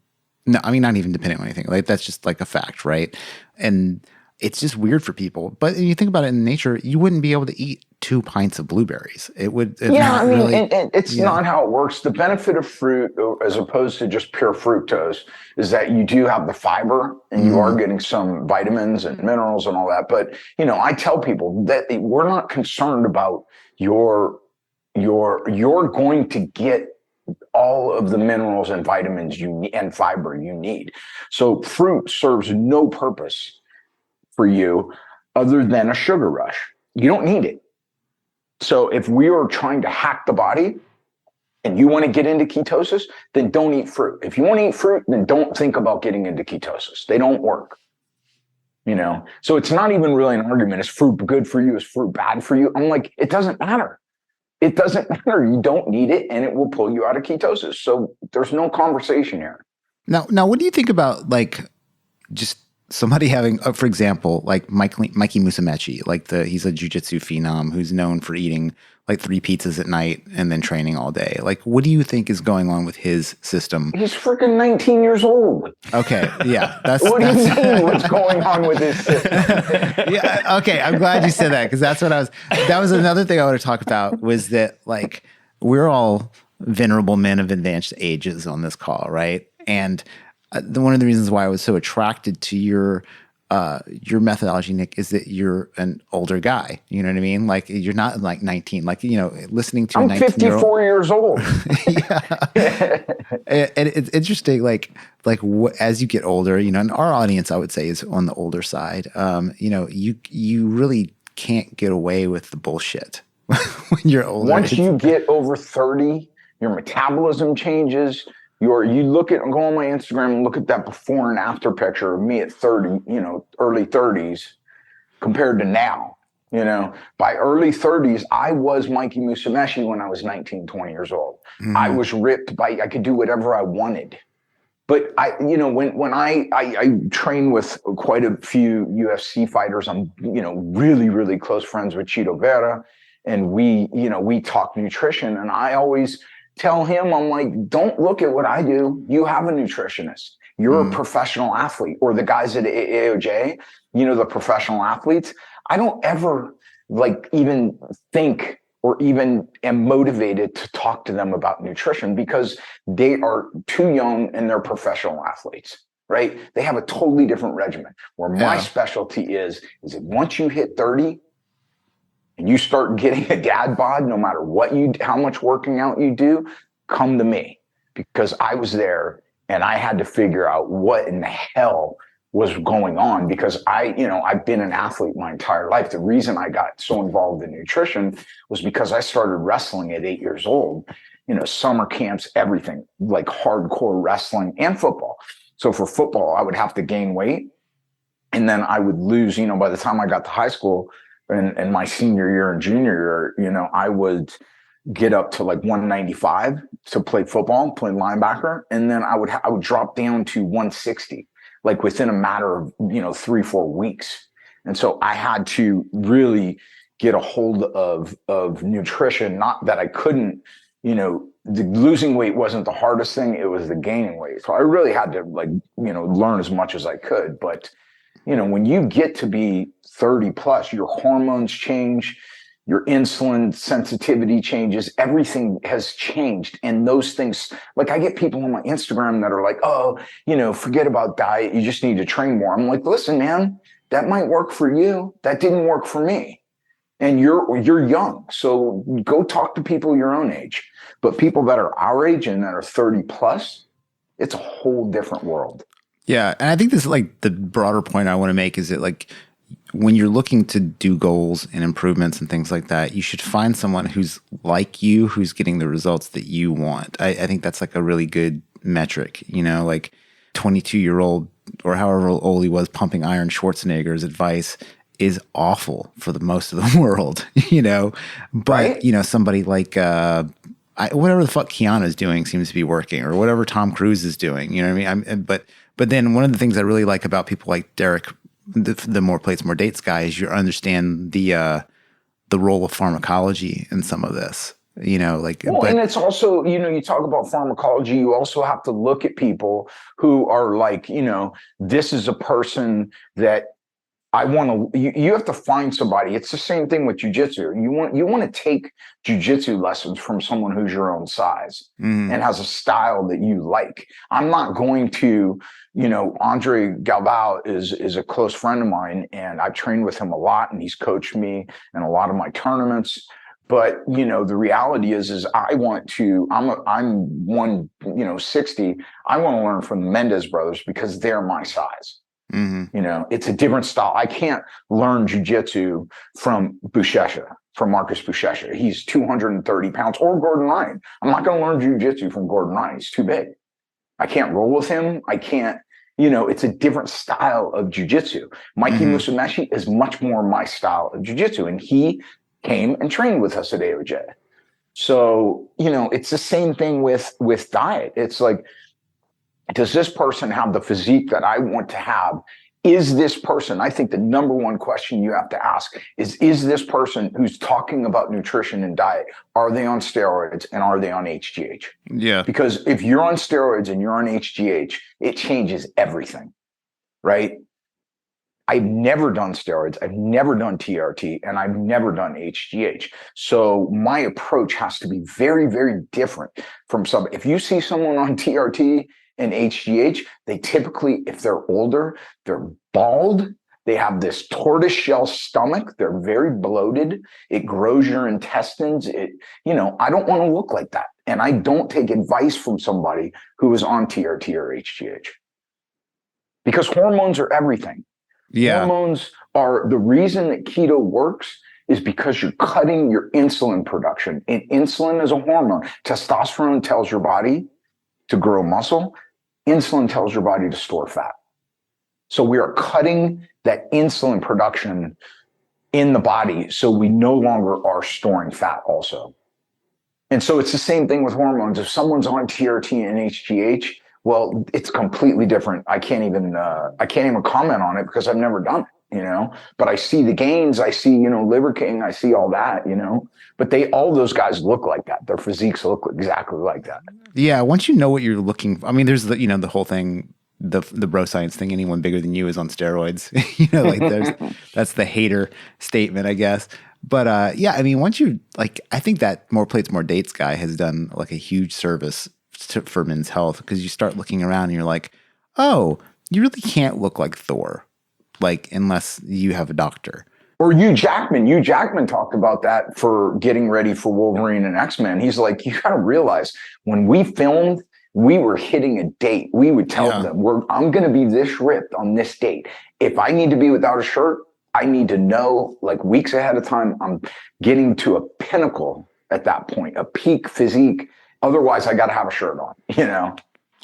no, I mean, not even depending on anything. Like that's just like a fact, right? And it's just weird for people. But when you think about it in nature, you wouldn't be able to eat 2 pints of blueberries. It would. Yeah, I mean, really, and it's not how it works. The benefit of fruit, as opposed to just pure fructose, is that you do have the fiber and you are getting some vitamins and minerals and all that. But, I tell people that we're not concerned about you're going to get all of the minerals and vitamins and fiber you need. So fruit serves no purpose for you other than a sugar rush. You don't need it. So if we are trying to hack the body and you want to get into ketosis, then don't eat fruit. If you want to eat fruit, then don't think about getting into ketosis. They don't work. So it's not even really an argument. Is fruit good for you? Is fruit bad for you? I'm like, it doesn't matter. It doesn't matter. You don't need it and it will pull you out of ketosis. So there's no conversation here. Now, what do you think about like just somebody having, for example, like Mikey Musumeci, like he's a jiu-jitsu phenom who's known for eating like 3 pizzas at night and then training all day. Like, what do you think is going on with his system? He's freaking 19 years old. Okay, yeah. What do you mean what's going on with his system? Yeah, okay. I'm glad you said that because that was another thing I want to talk about was that like we're all venerable men of advanced ages on this call, right? And one of the reasons why I was so attracted to your methodology, Nick, is that you're an older guy. You know what I mean? Like you're not like 19. Like listening to. I'm 54 years old. Yeah, and it's interesting. Like as you get older, and our audience, I would say, is on the older side. You really can't get away with the bullshit when you're older. Once you get over 30, your metabolism changes. You go on my Instagram and look at that before and after picture of me at 30, early 30s compared to now. By early 30s, I was Mikey Musumeci when I was 19, 20 years old. Mm-hmm. I was ripped I could do whatever I wanted. But when I train with quite a few UFC fighters, I'm, really, really close friends with Chito Vera, and we talk nutrition, and I always tell him, I'm like, don't look at what I do. You have a nutritionist. You're a professional athlete. Or the guys at AOJ, the professional athletes. I don't ever even think or even am motivated to talk to them about nutrition because they are too young and they're professional athletes, right? They have a totally different regimen. Where my specialty is that once you hit 30, and you start getting a dad bod, no matter how much working out you do, come to me because I was there and I had to figure out what in the hell was going on because I've been an athlete my entire life. The reason I got so involved in nutrition was because I started wrestling at 8 years old, summer camps, everything like hardcore wrestling and football. So for football, I would have to gain weight and then I would lose, by the time I got to high school, and my senior year and junior year, I would get up to like 195 to play football, play linebacker. And then I would drop down to 160, like within a matter of, 3-4 weeks. And so I had to really get a hold of nutrition. Not that I couldn't, the losing weight wasn't the hardest thing. It was the gaining weight. So I really had to learn as much as I could. But, when you get to be 30 plus, your hormones change, your insulin sensitivity changes, everything has changed. And those things, like I get people on my Instagram that are like, oh, forget about diet. You just need to train more. I'm like, listen, man, that might work for you. That didn't work for me. And you're young. So go talk to people your own age. But people that are our age and that are 30 plus, it's a whole different world. Yeah. And I think this is like the broader point I want to make is that like when you're looking to do goals and improvements and things like that, you should find someone who's like you, who's getting the results that you want. I think that's like a really good metric, like 22-year-old or however old he was pumping Iron Schwarzenegger's advice is awful for the most of the world, but right? Somebody like, whatever the fuck Keanu's doing seems to be working or whatever Tom Cruise is doing, you know what I mean? But then one of the things I really like about people like Derek, the more plates, more dates guy is you understand the role of pharmacology in some of this. Well, and it's also, you talk about pharmacology, you also have to look at people who are like, this is a person that I want to, you have to find somebody. It's the same thing with jujitsu. You want to take jujitsu lessons from someone who's your own size and has a style that you like. I'm not going to, Andre Galbao is a close friend of mine, and I've trained with him a lot, and he's coached me in a lot of my tournaments. But the reality is I'm 160. I want to learn from the Mendez brothers because they're my size. It's a different style. I can't learn jujitsu from Marcus Buchecha. He's 230 pounds, or Gordon Ryan. I'm not going to learn jujitsu from Gordon Ryan. He's too big. I can't roll with him. I can't, it's a different style of jujitsu. Mikey Musumeci is much more my style of jujitsu, and he came and trained with us at AOJ. So, it's the same thing with diet. It's like, does this person have the physique that I want to have? Is this person, I think the number one question you have to ask is this person who's talking about nutrition and diet, are they on steroids and are they on HGH? Yeah. Because if you're on steroids and you're on HGH, it changes everything, right? I've never done steroids, I've never done TRT, and I've never done HGH. So my approach has to be very, very different from somebody. If you see someone on TRT and HGH, they typically, if they're older, they're bald. They have this tortoiseshell stomach. They're very bloated. It grows your intestines. I don't want to look like that. And I don't take advice from somebody who is on TRT or HGH, because hormones are everything. Yeah. Hormones are the reason that keto works is because you're cutting your insulin production. And insulin is a hormone. Testosterone tells your body to grow muscle. Insulin tells your body to store fat. So we are cutting that insulin production in the body, so we no longer are storing fat also. And so it's the same thing with hormones. If someone's on TRT and HGH, well, it's completely different. I can't even comment on it because I've never done it, but I see the gains. I see, Liver King. I see all that, but all those guys look like that. Their physiques look exactly like that. Yeah. Once you know what you're looking for, I mean, there's the whole thing, the bro science thing, anyone bigger than you is on steroids, that's the hater statement, I guess. But yeah, I mean, once you I think that More Plates, More Dates guy has done a huge service for men's health, because you start looking around and you're like, oh, you really can't look like Thor, unless you have a doctor. Or Hugh Jackman. Hugh Jackman talked about that for getting ready for Wolverine and X-Men. He's like, you got to realize when we filmed, we were hitting a date. We would tell them, I'm going to be this ripped on this date. If I need to be without a shirt, I need to know weeks ahead of time, I'm getting to a pinnacle at that point, a peak physique. Otherwise, I got to have a shirt on,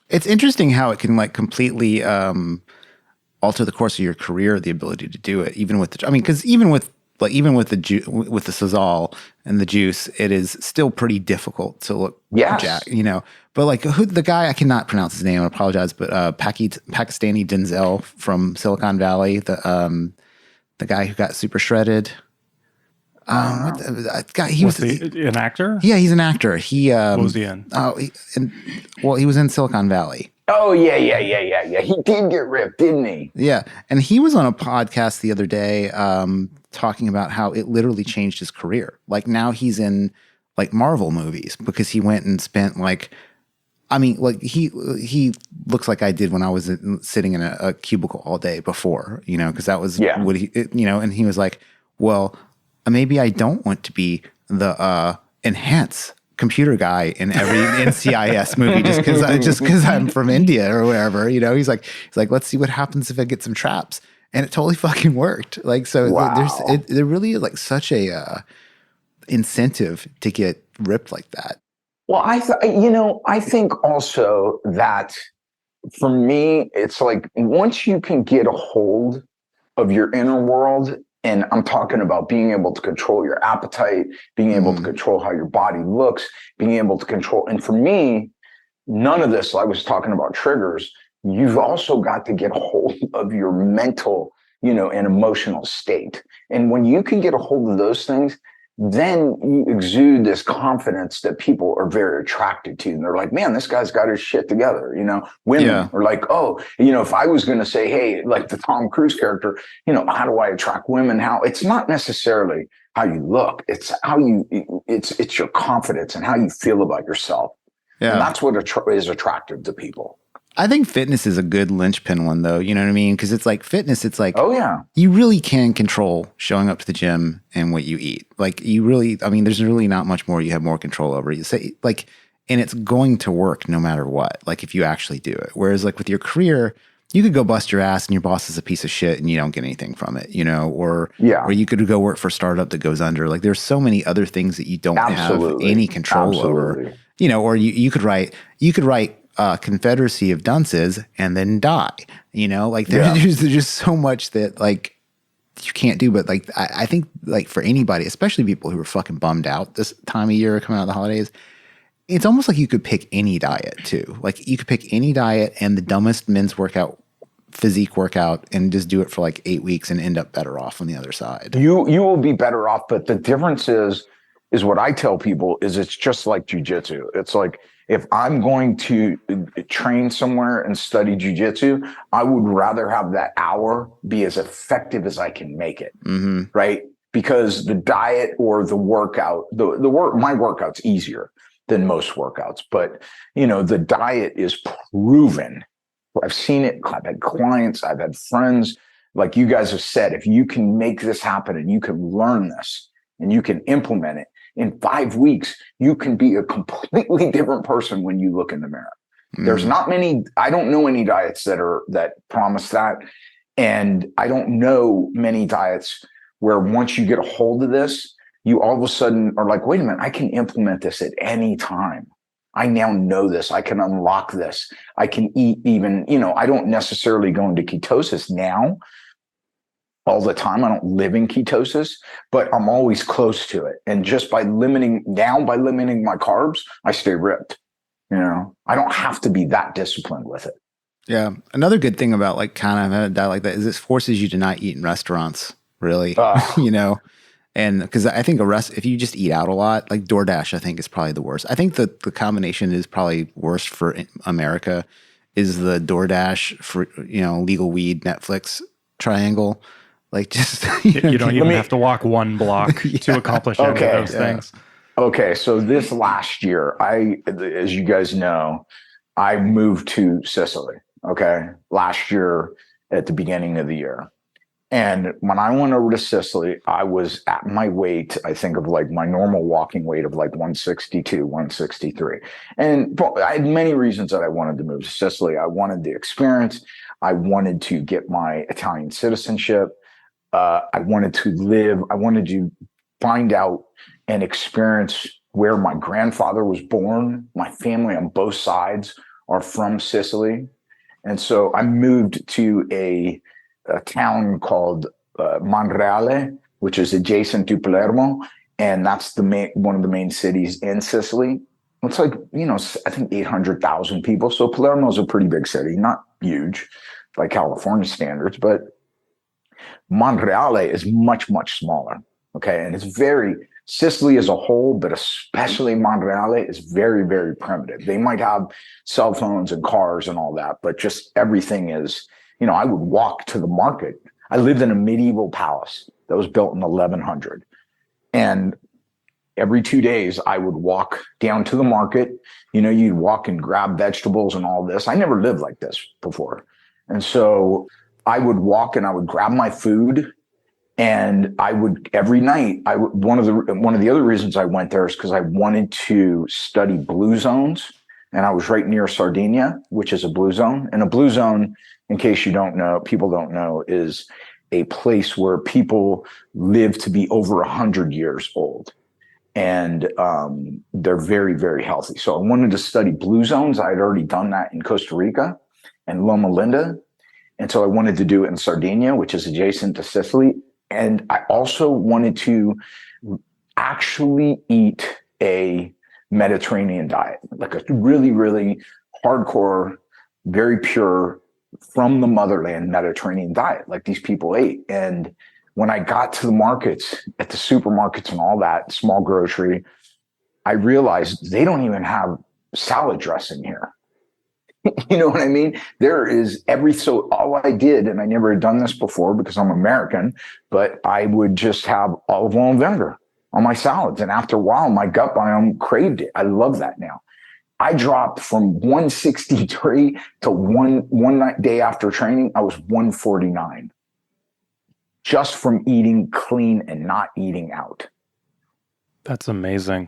It's interesting how it can completely alter the course of your career, the ability to do it, even with because even with the Sazal and the juice, it is still pretty difficult to look jacked, But the guy, I cannot pronounce his name, I apologize, but Pakistani Denzel from Silicon Valley, the guy who got super shredded. He was an actor? Yeah, he's an actor. He what was he in? He was in Silicon Valley. Oh yeah. He did get ripped, didn't he? Yeah, and he was on a podcast the other day talking about how it literally changed his career. Now he's in Marvel movies because he went and spent he looks like I did when I was sitting in a cubicle all day before, because that was what he, and he was like, well, maybe I don't want to be the enhance computer guy in every NCIS movie just because I'm from India or wherever. He's like, let's see what happens if I get some traps, and it totally fucking worked. There really is such a incentive to get ripped like that. Well, I think also that for me, it's once you can get a hold of your inner world. And I'm talking about being able to control your appetite, being able to control how your body looks, being able to control. And for me, none of this, I was talking about triggers. You've also got to get a hold of your mental, and emotional state. And when you can get a hold of those things, then you exude this confidence that people are very attracted to. And they're like, man, this guy's got his shit together. Women are like, oh, if I was going to say, hey, like the Tom Cruise character, how do I attract women? It's not necessarily how you look. It's it's your confidence and how you feel about yourself. Yeah. And that's what is attractive to people. I think fitness is a good linchpin one, though. You know what I mean? Because it's like fitness, it's like, oh, yeah, you really can control showing up to the gym and what you eat. Like, there's really not much more you have more control over. You say, like, and it's going to work no matter what, like, if you actually do it. Whereas, like, with your career, you could go bust your ass and your boss is a piece of shit and you don't get anything from it, or you could go work for a startup that goes under. Like, there's so many other things that you don't have any control over, or you could write Confederacy of Dunces and then die, like there's just so much that like you can't do. But like, I think like for anybody, especially people who are fucking bummed out this time of year coming out of the holidays, it's almost like you could pick any diet too. Like you could pick any diet and the dumbest men's workout, physique workout, and just do it for like 8 weeks and end up better off on the other side. You will be better off. But the difference is what I tell people is it's just like jujitsu. It's like, if I'm going to train somewhere and study jujitsu, I would rather have that hour be as effective as I can make it, right? Because the diet or the workout, my workout's easier than most workouts, but the diet is proven. I've seen it. I've had clients, I've had friends, like you guys have said, if you can make this happen and you can learn this and you can implement it, in 5 weeks, you can be a completely different person when you look in the mirror. There's not many, I don't know any diets that promise that. And I don't know many diets where once you get a hold of this, you all of a sudden are like, wait a minute, I can implement this at any time. I now know this. I can unlock this. I can eat even, I don't necessarily go into ketosis now all the time. I don't live in ketosis, but I'm always close to it. And just by limiting my carbs, I stay ripped. I don't have to be that disciplined with it. Yeah. Another good thing about like kind of a diet like that is it forces you to not eat in restaurants, really, and because I think if you just eat out a lot, like DoorDash, I think is probably the worst. I think the combination is probably worst for America is the DoorDash for, legal weed, Netflix triangle. Like just you don't even have to walk one block to accomplish any of those things. Okay, so this last year, as you guys know, I moved to Sicily. Okay, last year at the beginning of the year, and when I went over to Sicily, I was at my weight. I think of like my normal walking weight of like 162, 163, and I had many reasons that I wanted to move to Sicily. I wanted the experience. I wanted to get my Italian citizenship. I wanted to find out and experience where my grandfather was born. My family on both sides are from Sicily. And so I moved to a town called Monreale, which is adjacent to Palermo. And that's one of the main cities in Sicily. It's like, I think 800,000 people. So Palermo is a pretty big city, not huge by California standards, but Monreale is much, much smaller. Okay. And Sicily as a whole, but especially Monreale, is very, very primitive. They might have cell phones and cars and all that, but just everything is, I would walk to the market. I lived in a medieval palace that was built in 1100. And every 2 days I would walk down to the market. You'd walk and grab vegetables and all this. I never lived like this before. And so I would walk and I would grab my food, and I would every night. One of the other reasons I went there is because I wanted to study blue zones, and I was right near Sardinia, which is a blue zone. And a blue zone, in case people don't know, is a place where people live to be over 100 years old, and they're very, very healthy. So I wanted to study blue zones. I had already done that in Costa Rica and Loma Linda. And so I wanted to do it in Sardinia, which is adjacent to Sicily. And I also wanted to actually eat a Mediterranean diet, like a really, really hardcore, very pure, from the motherland Mediterranean diet, like these people ate. And when I got to the markets, at the supermarkets and all that, small grocery, I realized they don't even have salad dressing here. You know what I mean? There is so all I did, and I never had done this before because I'm American, but I would just have olive oil and vinegar on my salads. And after a while, my gut biome craved it. I love that now. I dropped from 163 to one night day after training, I was 149 just from eating clean and not eating out. That's amazing.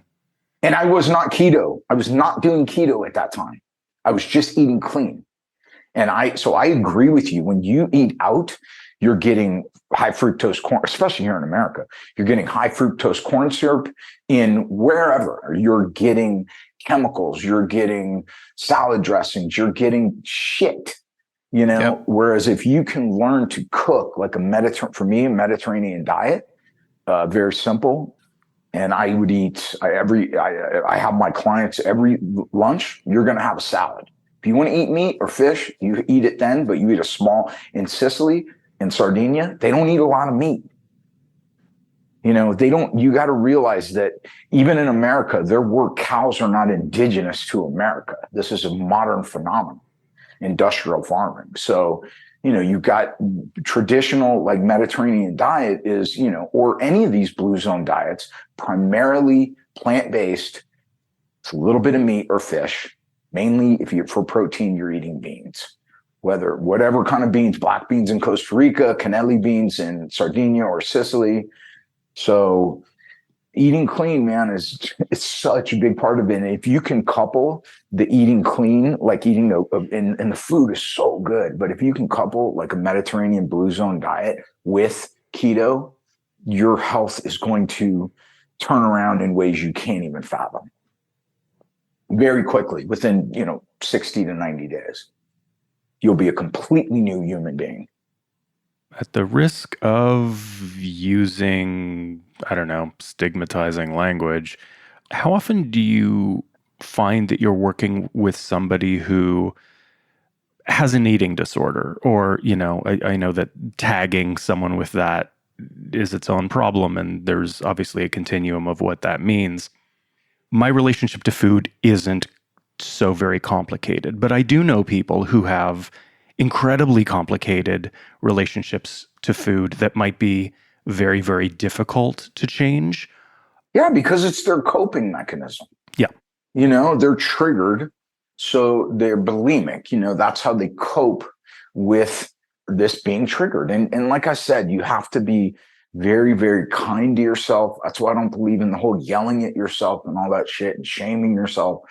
And I was not keto. I was not doing keto at that time. I was just eating clean. So I agree with you. When you eat out, you're getting high fructose corn, especially here in America. You're getting high fructose corn syrup in wherever. You're getting chemicals. You're getting salad dressings. You're getting shit, Yep. Whereas if you can learn to cook like a Mediterranean diet, very simple. And I would eat I have my clients every lunch, you're going to have a salad. If you want to eat meat or fish, you eat it then, but you eat a small. In Sicily, in Sardinia, they don't eat a lot of meat. They don't, you got to realize that even in America, cows are not indigenous to America. This is a modern phenomenon, industrial farming. So, you've got traditional like Mediterranean diet is, or any of these blue zone diets, primarily plant-based. It's a little bit of meat or fish. Mainly for protein, you're eating beans, whatever kind of beans, black beans in Costa Rica, cannelli beans in Sardinia or Sicily. So eating clean, man, it's such a big part of it. And if you can couple the eating clean, like eating and the food is so good, but if you can couple like a Mediterranean blue zone diet with keto, your health is going to turn around in ways you can't even fathom. Very quickly, within 60 to 90 days, you'll be a completely new human being. At the risk of using, I don't know, stigmatizing language, how often do you find that you're working with somebody who has an eating disorder? Or, I know that tagging someone with that is its own problem, and there's obviously a continuum of what that means. My relationship to food isn't so very complicated, but I do know people who have incredibly complicated relationships to food that might be very, very difficult to change. Yeah, because it's their coping mechanism. Yeah. They're triggered, so they're bulimic. That's how they cope with this being triggered. And like I said, you have to be very, very kind to yourself. That's why I don't believe in the whole yelling at yourself and all that shit and shaming yourself,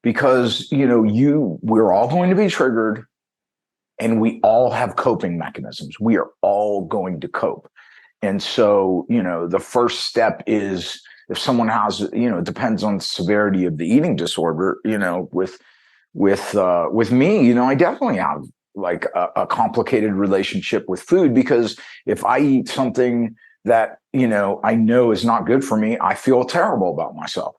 because, we're all going to be triggered and we all have coping mechanisms. We are all going to cope. And so, the first step is if someone has, it depends on the severity of the eating disorder, with me, I definitely have like a complicated relationship with food, because if I eat something that, I know is not good for me, I feel terrible about myself,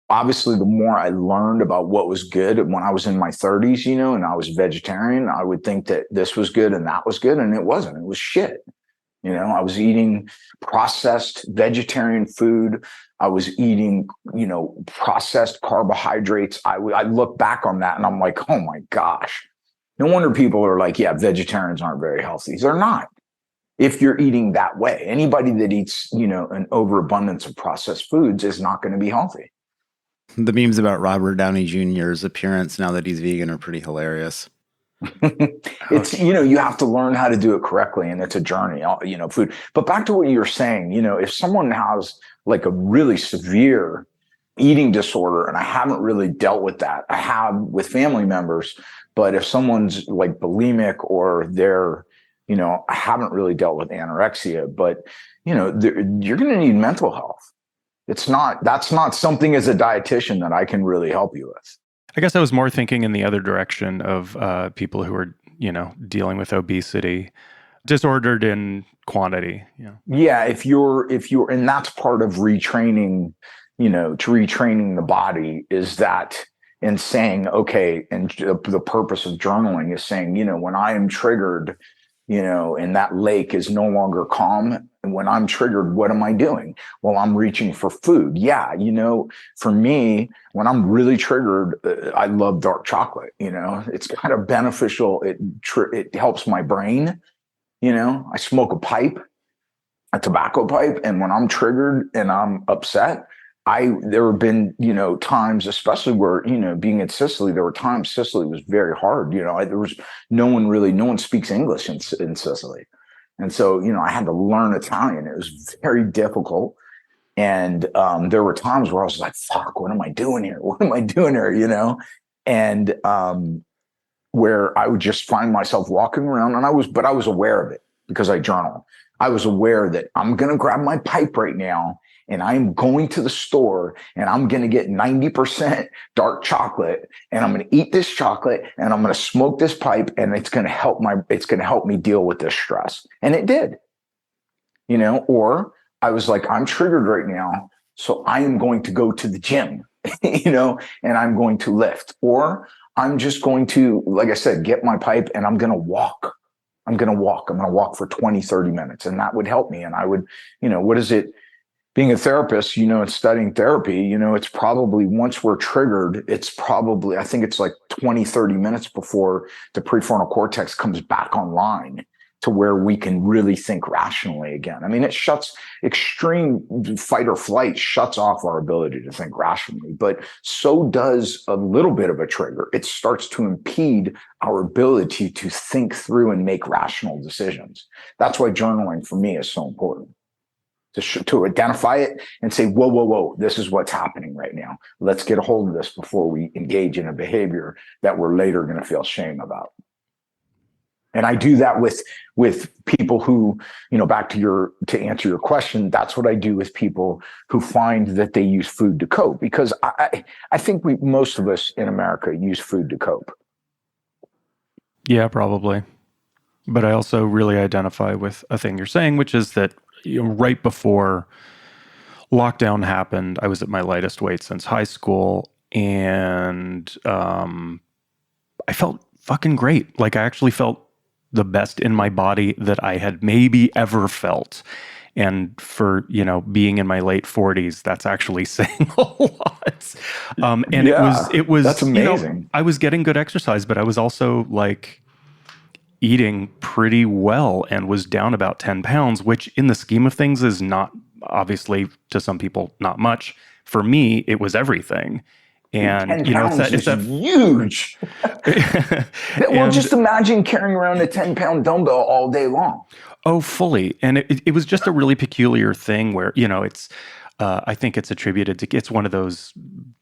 Obviously, the more I learned about what was good when I was in my 30s, and I was vegetarian, I would think that this was good and that was good, and it wasn't. It was shit. I was eating processed vegetarian food. I was eating, processed carbohydrates. I look back on that and I'm like, oh my gosh. No wonder people are like, yeah, vegetarians aren't very healthy. They're not. If you're eating that way, anybody that eats, an overabundance of processed foods is not going to be healthy. The memes about Robert Downey Jr.'s appearance now that he's vegan are pretty hilarious. It's, you have to learn how to do it correctly, and it's a journey, food. But back to what you were saying, if someone has like a really severe eating disorder, and I haven't really dealt with that, I have with family members, but if someone's like bulimic or they're, I haven't really dealt with anorexia, but, you're going to need mental health. That's not something as a dietitian that I can really help you with. I guess I was more thinking in the other direction of people who are, dealing with obesity, disordered in quantity. Yeah, if you're, and that's part of retraining, to retraining the body is that, and saying, okay, and the purpose of journaling is saying, when I am triggered, and that lake is no longer calm. And when I'm triggered, what am I doing? Well, I'm reaching for food. Yeah. For me, when I'm really triggered, I love dark chocolate. It's kind of beneficial. It helps my brain. I smoke a tobacco pipe. And when I'm triggered and I'm upset, there have been, times, especially where, being in Sicily, there were times Sicily was very hard. There was no one speaks English in Sicily. And so, I had to learn Italian. It was very difficult. And there were times where I was like, fuck, what am I doing here? What am I doing here? And where I would just find myself walking around, but I was aware of it because I journal. I was aware that I'm going to grab my pipe right now and I'm going to the store and I'm going to get 90% dark chocolate and I'm going to eat this chocolate and I'm going to smoke this pipe and it's going to help me deal with this stress. And it did, or I was like, I'm triggered right now. So I am going to go to the gym, and I'm going to lift, or I'm just going to, like I said, get my pipe and I'm going to walk. I'm going to walk for 20, 30 minutes. And that would help me. And I would, what is it? Being a therapist, and studying therapy, it's probably once we're triggered, I think it's like 20, 30 minutes before the prefrontal cortex comes back online to where we can really think rationally again. I mean, extreme fight or flight shuts off our ability to think rationally, but so does a little bit of a trigger. It starts to impede our ability to think through and make rational decisions. That's why journaling for me is so important. To identify it and say, whoa, this is what's happening right now. Let's get a hold of this before we engage in a behavior that we're later going to feel shame about. And I do that with people who, to answer your question, that's what I do with people who find that they use food to cope, because I think most of us in America use food to cope. Yeah, probably. But I also really identify with a thing you're saying, which is that right before lockdown happened, I was at my lightest weight since high school, and I felt fucking great. Like, I actually felt the best in my body that I had maybe ever felt. And for, being in my late 40s, that's actually saying a lot. And it was that's amazing. I was getting good exercise, but I was also like eating pretty well and was down about 10 pounds, which in the scheme of things is not, obviously to some people, not much. For me, it was everything. And 10 pounds it's huge. Well, just imagine carrying around a 10-pound dumbbell all day long. Oh, fully. And it was just a really peculiar thing where, it's, I think it's attributed to, it's one of those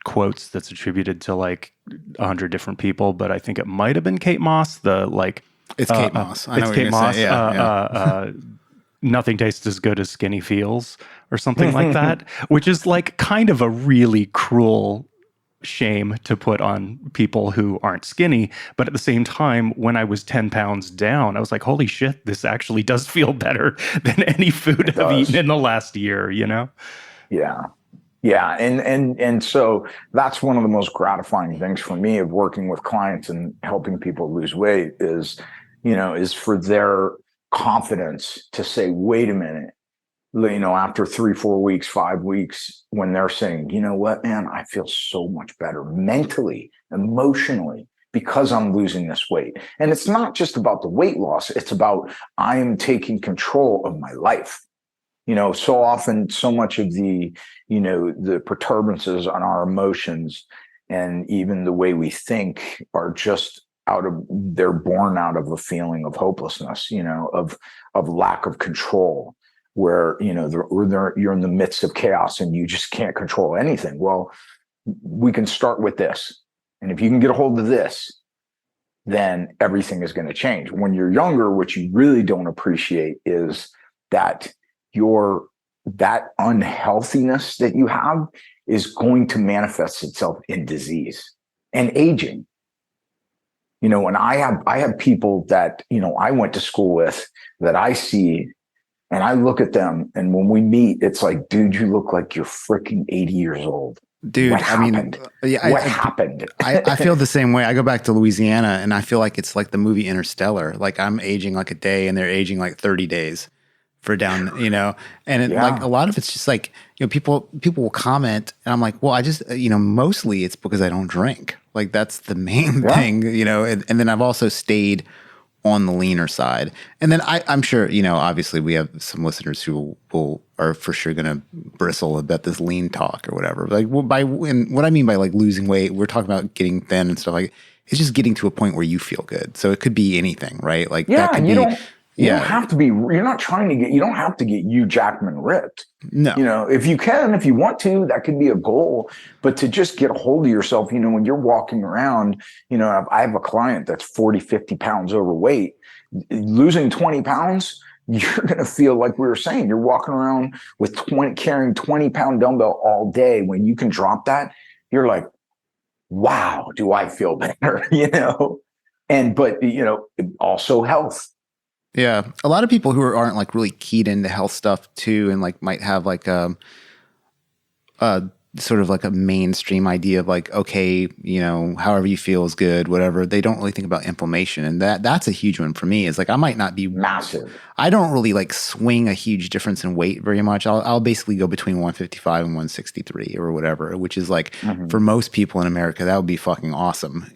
quotes that's attributed to like 100 different people, but I think it might have been Kate Moss, it's Kate Moss. I know it's what Kate you're Moss. saying. Yeah. Nothing tastes as good as skinny feels, or something like that, which is like kind of a really cruel shame to put on people who aren't skinny. But at the same time, when I was 10 pounds down, I was like, holy shit, this actually does feel better than any food I've eaten in the last year, Yeah. Yeah. And so that's one of the most gratifying things for me of working with clients and helping people lose weight is for their confidence to say, wait a minute, after 3, 4 weeks, 5 weeks, when they're saying, you know what, man, I feel so much better mentally, emotionally, because I'm losing this weight. And it's not just about the weight loss. It's about, I am taking control of my life. So often, so much of the perturbances on our emotions and even the way we think are just they're born out of a feeling of hopelessness, of lack of control, where, you're in the midst of chaos and you just can't control anything. Well, we can start with this. And if you can get a hold of this, then everything is going to change. When you're younger, what you really don't appreciate is that that unhealthiness that you have is going to manifest itself in disease and aging. And I have people that, I went to school with that I see and I look at them, and when we meet, it's like, dude, you look like you're freaking 80 years old. Dude, What I mean, happened? yeah, What happened? I feel the same way. I go back to Louisiana and I feel like it's like the movie Interstellar. Like I'm aging like a day and they're aging like 30 days for down, and like a Yeah. lot of it's just like, people will comment and I'm like, well, I just, mostly it's because I don't drink. Like that's the main Yeah. thing, and then I've also stayed on the leaner side. And then I'm sure, obviously we have some listeners who are for sure going to bristle about this lean talk or whatever. Like, well, and what I mean by like losing weight, we're talking about getting thin and stuff like, it's just getting to a point where you feel good. So it could be anything, right? Like that Yeah. could And be, you don't yeah, have to be, you're not trying to get, you don't have to get Hugh Jackman ripped. no, If you can, if you want to, that could be a goal. But to just get a hold of yourself, when you're walking around, I have a client that's 40, 50 pounds overweight. Losing 20 pounds, you're going to feel like we were saying, you're walking around with carrying 20-pound dumbbell all day. When you can drop that, you're like, wow, do I feel better, but also health. yeah. A lot of people who aren't like really keyed into health stuff too, and like might have like sort of like a mainstream idea of like, okay, however you feel is good, whatever. They don't really think about inflammation. And that's a huge one for me, is like, I might not be Massive. I don't really like swing a huge difference in weight very much. I'll basically go between 155 and 163 or whatever, which is like, for most people in America, that would be fucking awesome,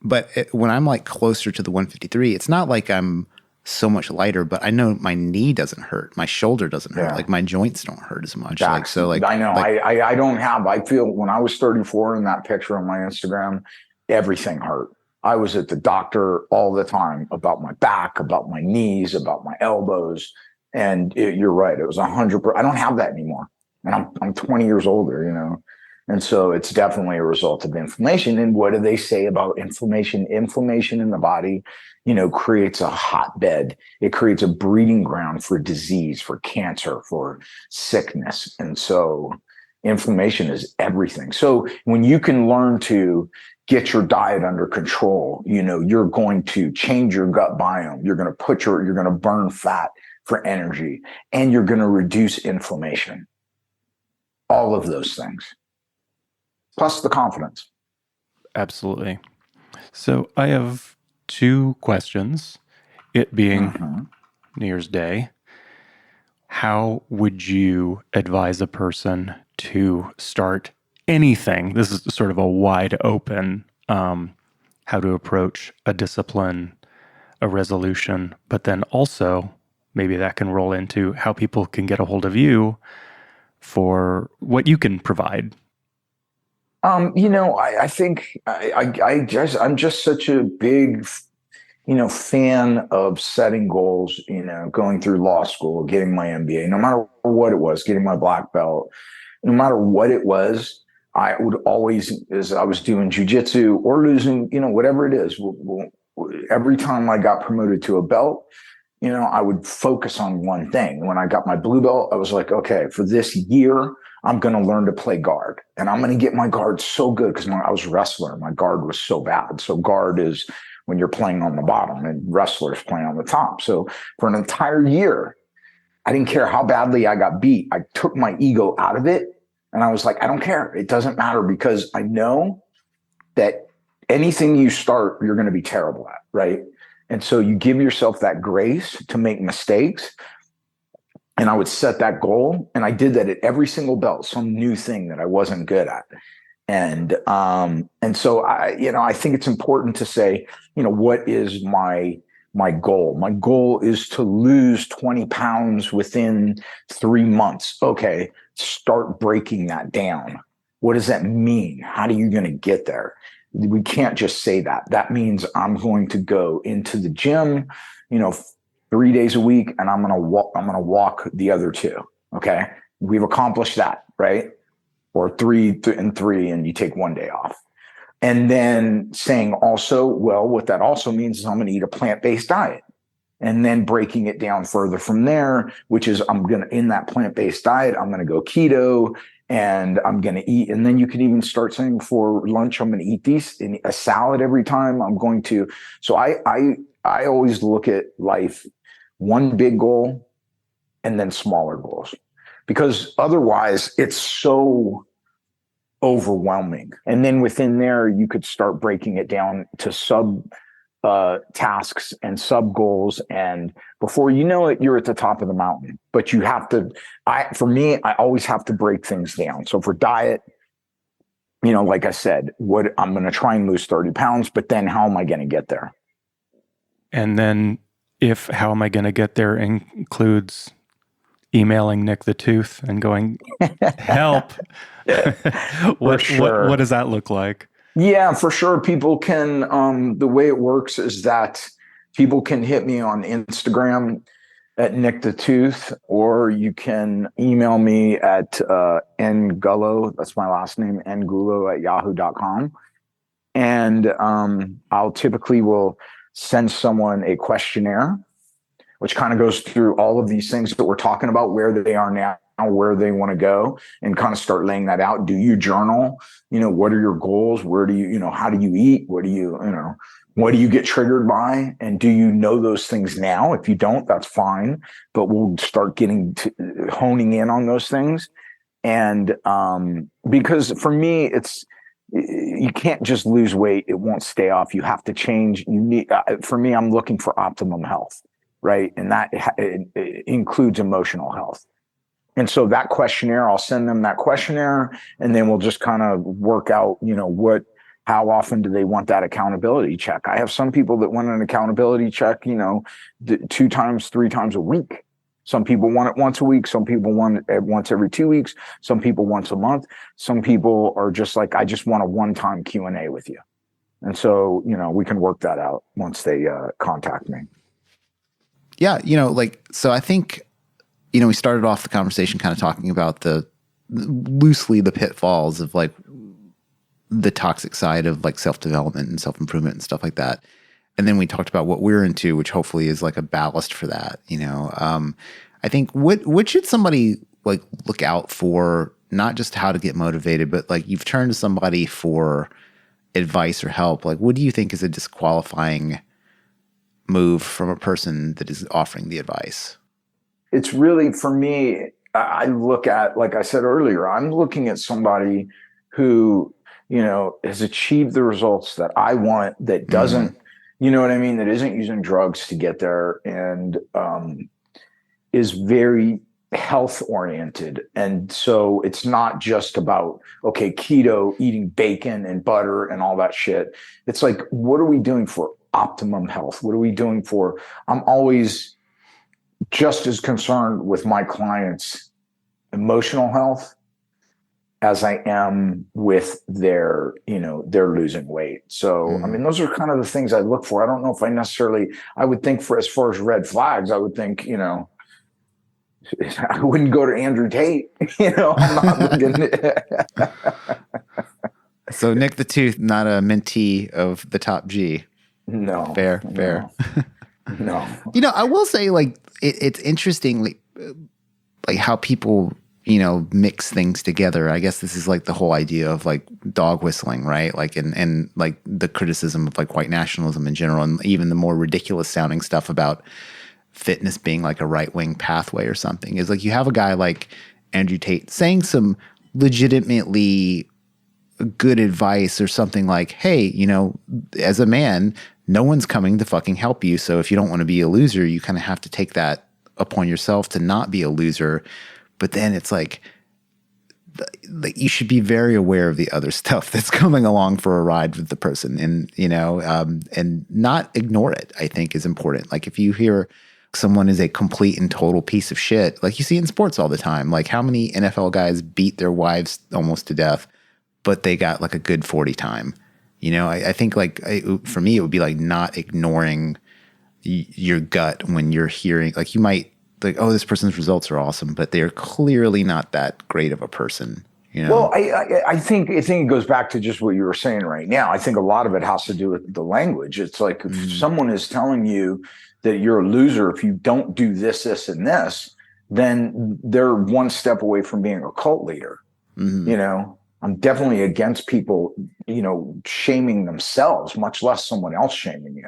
But when I'm like closer to the 153, it's not like I'm so much lighter, but I know my knee doesn't hurt, my shoulder doesn't hurt, like my joints don't hurt as much. I know. I don't have. I feel when I was 34 in that picture on my Instagram, everything hurt. I was at the doctor all the time about my back, about my knees, about my elbows, and you're right. It was 100%. I don't have that anymore, and I'm 20 years older, And so it's definitely a result of inflammation. And what do they say about inflammation? Inflammation in the body, creates a hotbed. It creates a breeding ground for disease, for cancer, for sickness. And so inflammation is everything. So when you can learn to get your diet under control, you're going to change your gut biome. You're going to burn fat for energy, and you're going to reduce inflammation. All of those things. Plus the confidence. Absolutely. So I have two questions. It being New Year's Day, how would you advise a person to start anything? This is sort of a wide open, how to approach a discipline, a resolution, but then also maybe that can roll into how people can get a hold of you for what you can provide. I think I'm just such a big, fan of setting goals, going through law school, getting my MBA, no matter what it was, getting my black belt, no matter what it was, I would always, as I was doing jujitsu or losing, whatever it is, every time I got promoted to a belt, I would focus on one thing. When I got my blue belt, I was like, okay, for this year, I'm going to learn to play guard, and I'm going to get my guard so good, because I was a wrestler. My guard was so bad. So guard is when you're playing on the bottom and wrestlers playing on the top. So for an entire year, I didn't care how badly I got beat. I took my ego out of it, and I was like, I don't care. It doesn't matter, because I know that anything you start, you're going to be terrible at, right? And so you give yourself that grace to make mistakes. And I would set that goal. And I did that at every single belt, some new thing that I wasn't good at. And so I think it's important to say, what is my goal? My goal is to lose 20 pounds within 3 months. Okay. Start breaking that down. What does that mean? How are you going to get there? We can't just say that. That means I'm going to go into the gym, 3 days a week, and I'm going to walk the other 2. Okay. We've accomplished that, right? Or 3 and 3, and you take 1 day off. And then saying also, well, what that also means is I'm going to eat a plant-based diet, and then breaking it down further from there, which is in that plant-based diet, I'm going to go keto, and I'm going to eat. And then you can even start saying, for lunch, I'm going to eat a salad every time. So I always look at life, one big goal and then smaller goals, because otherwise it's so overwhelming. And then within there, you could start breaking it down to sub tasks and sub goals. And before you know it, you're at the top of the mountain. But you have to, for me, I always have to break things down. So for diet, like I said, I'm going to try and lose 30 pounds, but then how am I going to get there? And then if how am I going to get there includes emailing Nick the Tooth and going, help. What does that look like? Yeah, for sure. People can, the way it works is that people can hit me on Instagram at Nick the Tooth, or you can email me at ngullo, that's my last name, ngullo@yahoo.com. And I'll typically will send someone a questionnaire, which kind of goes through all of these things that we're talking about, where they are now, where they want to go, and kind of start laying that out. Do you journal? What are your goals? Where do you, how do you eat? What do you get triggered by? And do you know those things now? If you don't, that's fine, but we'll start honing in on those things. And because for me, you can't just lose weight. It won't stay off. You have to change. For me, I'm looking for optimum health, right? And that it includes emotional health. And so that questionnaire, I'll send them that questionnaire, and then we'll just kind of work out, how often do they want that accountability check? I have some people that want an accountability check, 2 times, 3 times a week. Some people want it once a week. Some people want it once every 2 weeks. Some people once a month. Some people are just like, I just want a one-time Q&A with you. And so, we can work that out once they contact me. Yeah. So I think, we started off the conversation kind of talking about loosely the pitfalls of like the toxic side of like self-development and self-improvement and stuff like that. And then we talked about what we're into, which hopefully is like a ballast for that. I think what should somebody like look out for, not just how to get motivated, but like you've turned to somebody for advice or help. Like, what do you think is a disqualifying move from a person that is offering the advice? It's really, for me, I look at, like I said earlier, I'm looking at somebody who, has achieved the results that I want, that doesn't, you know what I mean? That isn't using drugs to get there, and is very health oriented. And so it's not just about, okay, keto, eating bacon and butter and all that shit. It's like, what are we doing for optimum health? What are we doing for, I'm always just as concerned with my clients' emotional health as I am with their losing weight. So, I mean, those are kind of the things I look for. I don't know if I would think for as far as red flags, I would think, I wouldn't go to Andrew Tate, I'm not looking. So Nick the Tooth, not a mentee of the top G. No. Fair. No. I will say, like, it's interesting, like how people, mix things together. I guess this is like the whole idea of like dog whistling, right? Like, and like the criticism of like white nationalism in general, and even the more ridiculous sounding stuff about fitness being like a right-wing pathway or something, is like you have a guy like Andrew Tate saying some legitimately good advice or something like, hey, as a man, no one's coming to fucking help you. So if you don't want to be a loser, you kind of have to take that upon yourself to not be a loser. But then it's like you should be very aware of the other stuff that's coming along for a ride with the person, and, and not ignore it, I think is important. Like if you hear someone is a complete and total piece of shit, like you see in sports all the time, like how many NFL guys beat their wives almost to death, but they got like a good 40 time. I think like for me, it would be like not ignoring your gut when you're hearing, like you might like, oh, this person's results are awesome, but they're clearly not that great of a person. Well, I think it goes back to just what you were saying right now. I think a lot of it has to do with the language. It's like if someone is telling you that you're a loser if you don't do this, this, and this, then they're one step away from being a cult leader. I'm definitely against people, shaming themselves, much less someone else shaming you.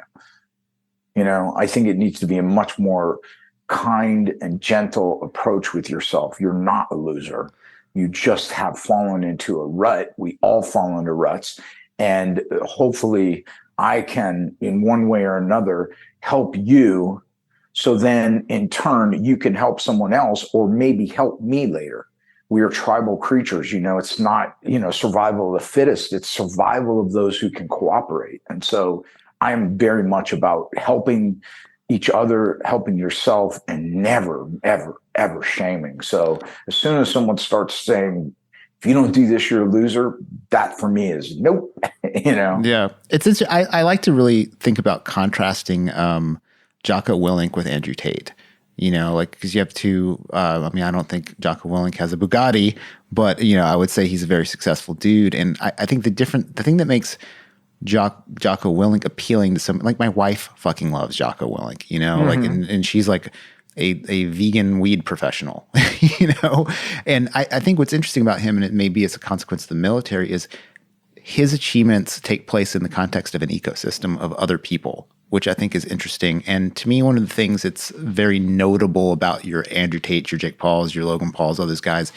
I think it needs to be a much more kind and gentle approach with yourself. You're not a loser. You just have fallen into a rut. We all fall into ruts. And hopefully I can, in one way or another, help you. So then in turn, you can help someone else or maybe help me later. We are tribal creatures. It's not, survival of the fittest. It's survival of those who can cooperate. And so I am very much about helping each other, helping yourself, and never, ever, ever shaming. So as soon as someone starts saying, if you don't do this, you're a loser, that for me is nope. Yeah. It's interesting. I like to really think about contrasting Jocko Willink with Andrew Tate. Because you have two, I don't think Jocko Willink has a Bugatti, but, I would say he's a very successful dude. And I think the thing that makes Jocko Willink appealing to some, like my wife fucking loves Jocko Willink, and she's like a vegan weed professional, and I think what's interesting about him, and it may be as a consequence of the military, is his achievements take place in the context of an ecosystem of other people, which I think is interesting. And to me, one of the things that's very notable about your Andrew Tate, your Jake Pauls, your Logan Pauls, all those guys,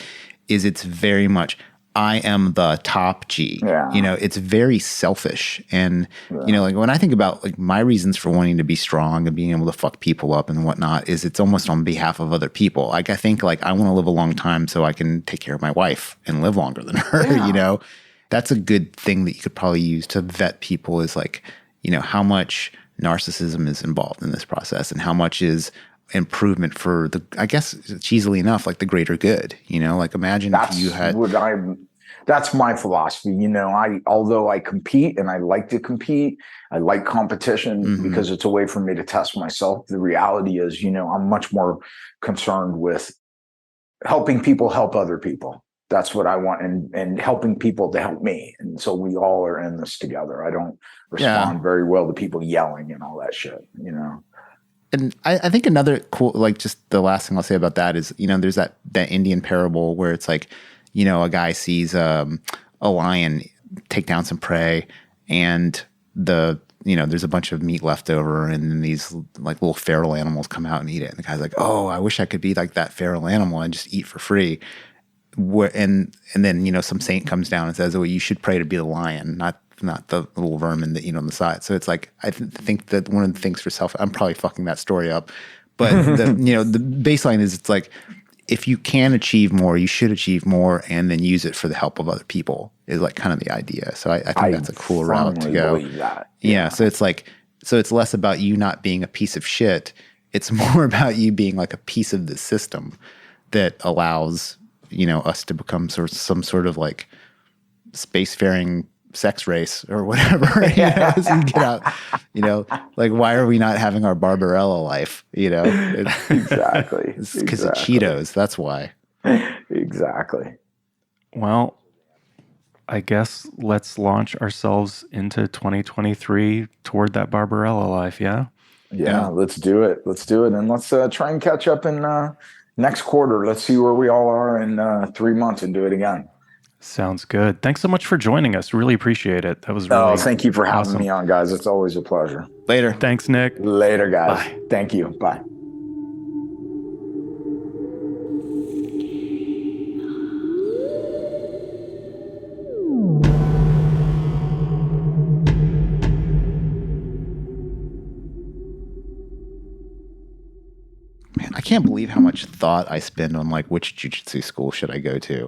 is it's very much, I am the top G. Yeah. It's very selfish. And, like when I think about like my reasons for wanting to be strong and being able to fuck people up and whatnot, is it's almost on behalf of other people. Like I think like I want to live a long time so I can take care of my wife and live longer than her, Yeah. That's a good thing that you could probably use to vet people is like, how much narcissism is involved in this process and how much is improvement for the, I guess it's easily enough, like the greater good, like imagine if you had. That's my philosophy. Although I compete and I like to compete, I like competition because it's a way for me to test myself. The reality is, I'm much more concerned with helping people help other people. That's what I want, and helping people to help me. And so we all are in this together. I don't respond very well to people yelling and all that shit, And I think another cool, like just the last thing I'll say about that is, there's that Indian parable where it's like, a guy sees a lion take down some prey and there's a bunch of meat left over and then these like little feral animals come out and eat it. And the guy's like, oh, I wish I could be like that feral animal and just eat for free. And then, some saint comes down and says, oh, you should pray to be the lion, not the little vermin that eat on the side. So it's like, I think that one of the things for I'm probably fucking that story up, but the baseline is it's like, if you can achieve more, you should achieve more and then use it for the help of other people is like kind of the idea. So I think that's a cool route to go. Yeah. So it's like, it's less about you not being a piece of shit. It's more about you being like a piece of the system that allows, us to become some sort of like spacefaring sex race or whatever, so you get out, like why are we not having our Barbarella life, Exactly. It's because of Cheetos, that's why. Exactly. Well, I guess let's launch ourselves into 2023 toward that Barbarella life. Yeah, let's do it, and let's try and catch up in next quarter. Let's see where we all are in 3 months and do it again. Sounds good. Thanks so much for joining us. Really appreciate it. That was really thank you for having me on, guys. It's always a pleasure. Later. Thanks, Nick. Later, guys. Bye. Thank you. Bye. Man, I can't believe how much thought I spend on like which jiu-jitsu school should I go to.